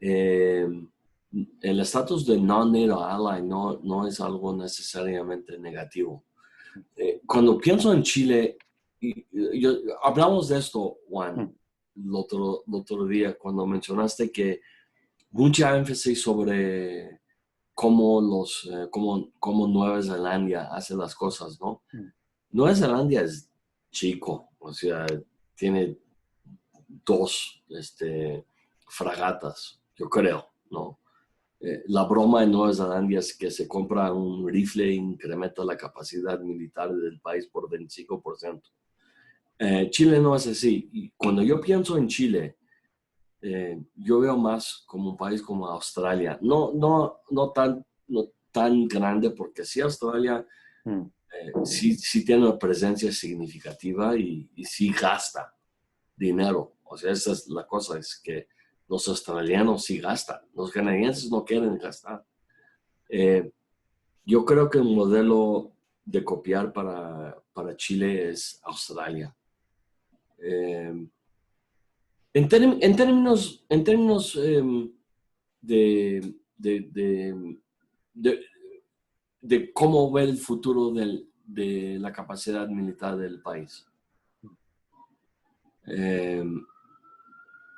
el estatus de non-NATO ally no es algo necesariamente negativo. Cuando pienso en Chile, hablamos de esto, Juan, el otro día, cuando mencionaste que mucha énfasis sobre cómo Nueva Zelanda hace las cosas, ¿no? Nueva Zelanda es chico, o sea, tiene 2 fragatas, yo creo, ¿no? La broma en Nueva Zelanda es que se compra un rifle e incrementa la capacidad militar del país por 25%. Chile no es así. Y cuando yo pienso en Chile, yo veo más como un país como Australia. No tan grande, porque sí Australia sí tiene una presencia significativa y sí gasta dinero. O sea, esa es la cosa, es que los australianos sí gastan, los canadienses no quieren gastar. Yo creo que el modelo de copiar para Chile es Australia. En términos de de cómo ve el futuro de la capacidad militar del país.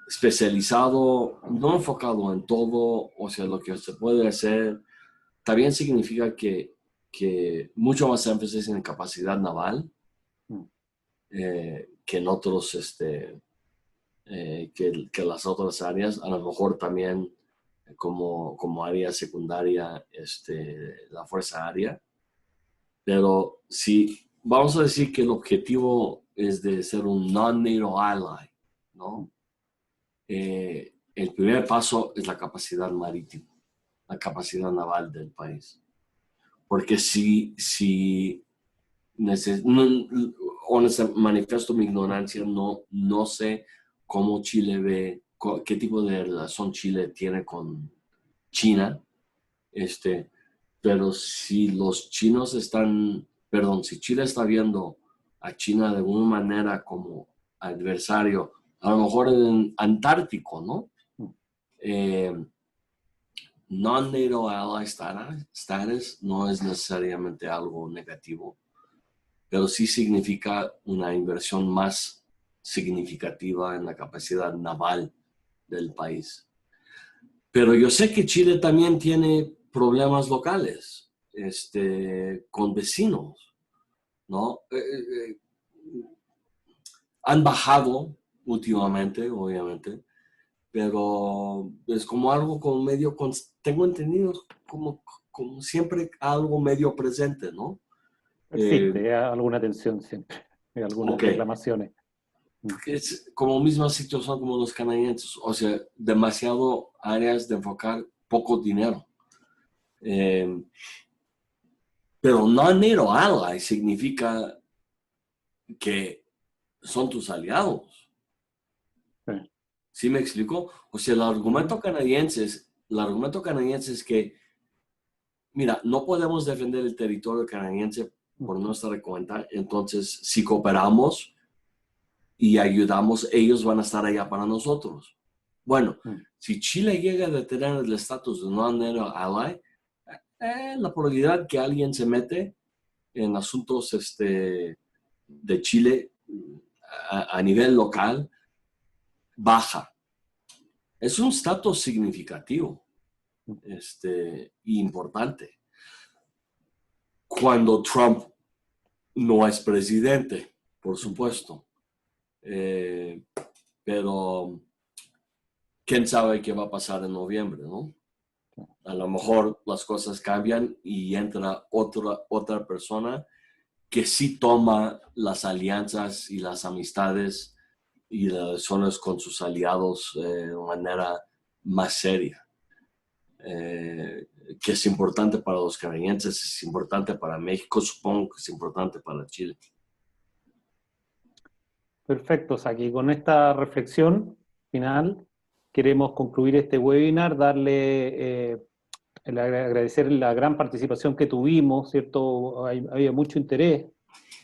Especializado, no enfocado en todo, o sea, lo que se puede hacer, también significa que mucho más énfasis en capacidad naval que en otros, que las otras áreas, a lo mejor también como área secundaria, la Fuerza Aérea. Pero si vamos a decir que el objetivo es de ser un non-NATO ally, ¿no? El primer paso es la capacidad marítima, la capacidad naval del país. Porque si manifiesto mi ignorancia, no sé cómo Chile ve, qué tipo de relación Chile tiene con China, pero si los chinos si Chile está viendo a China de alguna manera como adversario, a lo mejor en Antártico, ¿no? Non-NATO ally status no es necesariamente algo negativo, pero sí significa una inversión más significativa en la capacidad naval del país. Pero yo sé que Chile también tiene problemas locales, con vecinos, ¿no? Han bajado últimamente, obviamente, pero es como algo como medio, tengo entendido, como siempre algo medio presente, ¿no? Existe alguna tensión siempre, algunas reclamaciones. Es como misma situación como los canadienses, o sea, demasiado áreas de enfocar, poco dinero. Pero non-NATO ally significa que son tus aliados. ¿Sí me explico? O sea, el argumento canadiense es que, mira, no podemos defender el territorio canadiense por nuestra cuenta, entonces si cooperamos y ayudamos, ellos van a estar allá para nosotros. Bueno, si Chile llega a tener el estatus de non-NATO ally, la probabilidad que alguien se mete en asuntos de Chile a nivel local baja. Es un estatus significativo y importante. Cuando Trump no es presidente, por supuesto. Pero quién sabe qué va a pasar en noviembre, ¿no? A lo mejor las cosas cambian y entra otra persona que sí toma las alianzas y las amistades y las relaciones con sus aliados de manera más seria. Que es importante para los canadienses, es importante para México, supongo que es importante para Chile. Perfecto, Saki. Con esta reflexión final queremos concluir este webinar, agradecer la gran participación que tuvimos, ¿cierto? Había mucho interés.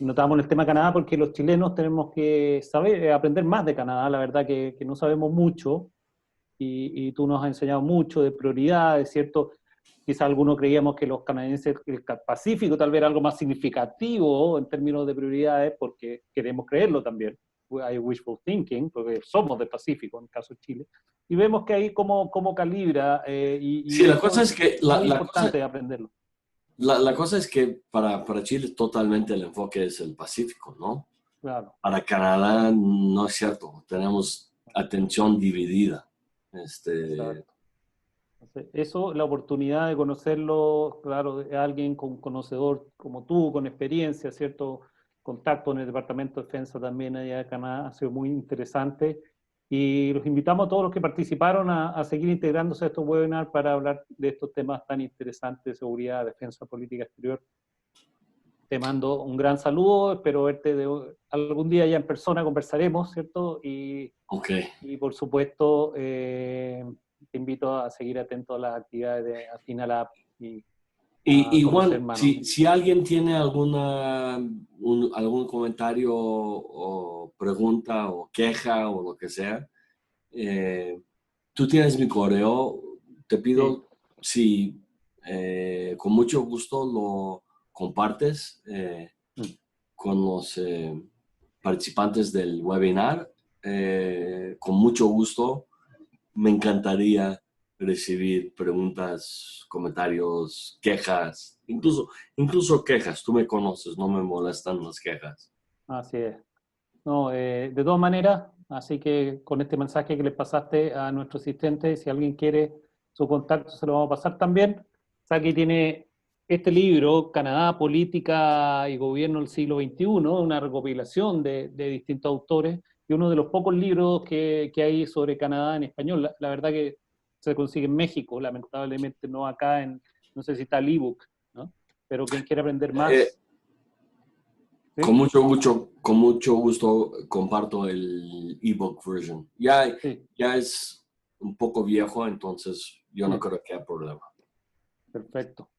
Notamos en el tema Canadá porque los chilenos tenemos que saber, aprender más de Canadá, la verdad que no sabemos mucho, y tú nos has enseñado mucho de prioridades, ¿cierto? Quizá algunos creíamos que los canadienses, el Pacífico tal vez era algo más significativo en términos de prioridades, porque queremos creerlo también. Hay wishful thinking, porque somos del Pacífico, en el caso de Chile, y vemos que ahí cómo calibra, sí, la cosa es que es muy importante aprenderlo. La cosa es que para Chile totalmente el enfoque es el Pacífico, ¿no? Claro. Para Canadá no es cierto, tenemos atención dividida. Exacto. Entonces, eso, la oportunidad de conocerlo, claro, de alguien con conocedor como tú, con experiencia, ¿cierto? Contacto en el Departamento de Defensa también allá de Canadá, ha sido muy interesante. Y los invitamos a todos los que participaron a seguir integrándose a estos webinars para hablar de estos temas tan interesantes de seguridad, defensa, política exterior. Te mando un gran saludo, espero verte algún día ya en persona, conversaremos, ¿cierto? Y por supuesto, te invito a seguir atento a las actividades de Afinalab. Igual, si alguien tiene algún comentario o pregunta o queja o lo que sea, tú tienes mi correo, te pido si con mucho gusto lo compartes con los participantes del webinar. Con mucho gusto. Me encantaría recibir preguntas, comentarios, quejas, incluso quejas. Tú me conoces, no me molestan las quejas. Así es. No, de todas maneras, así que con este mensaje que le pasaste a nuestro asistente, si alguien quiere su contacto, se lo vamos a pasar también. Saki tiene este libro, Canadá, Política y Gobierno del siglo XXI, una recopilación de distintos autores, y uno de los pocos libros que hay sobre Canadá en español. La verdad que se consigue en México, lamentablemente no acá, no sé si está el ebook, ¿no? Pero quien quiera aprender más... ¿sí? Con mucho gusto comparto el ebook version. Ya es un poco viejo, entonces yo no creo que haya problema. Perfecto.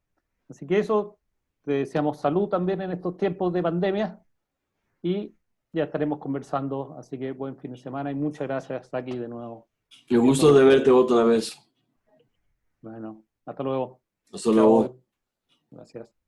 Así que eso, te deseamos salud también en estos tiempos de pandemia y ya estaremos conversando. Así que buen fin de semana y muchas gracias, Saki, de nuevo. Me gusto de verte otra vez. Bueno, hasta luego. Hasta luego. Chao. Gracias.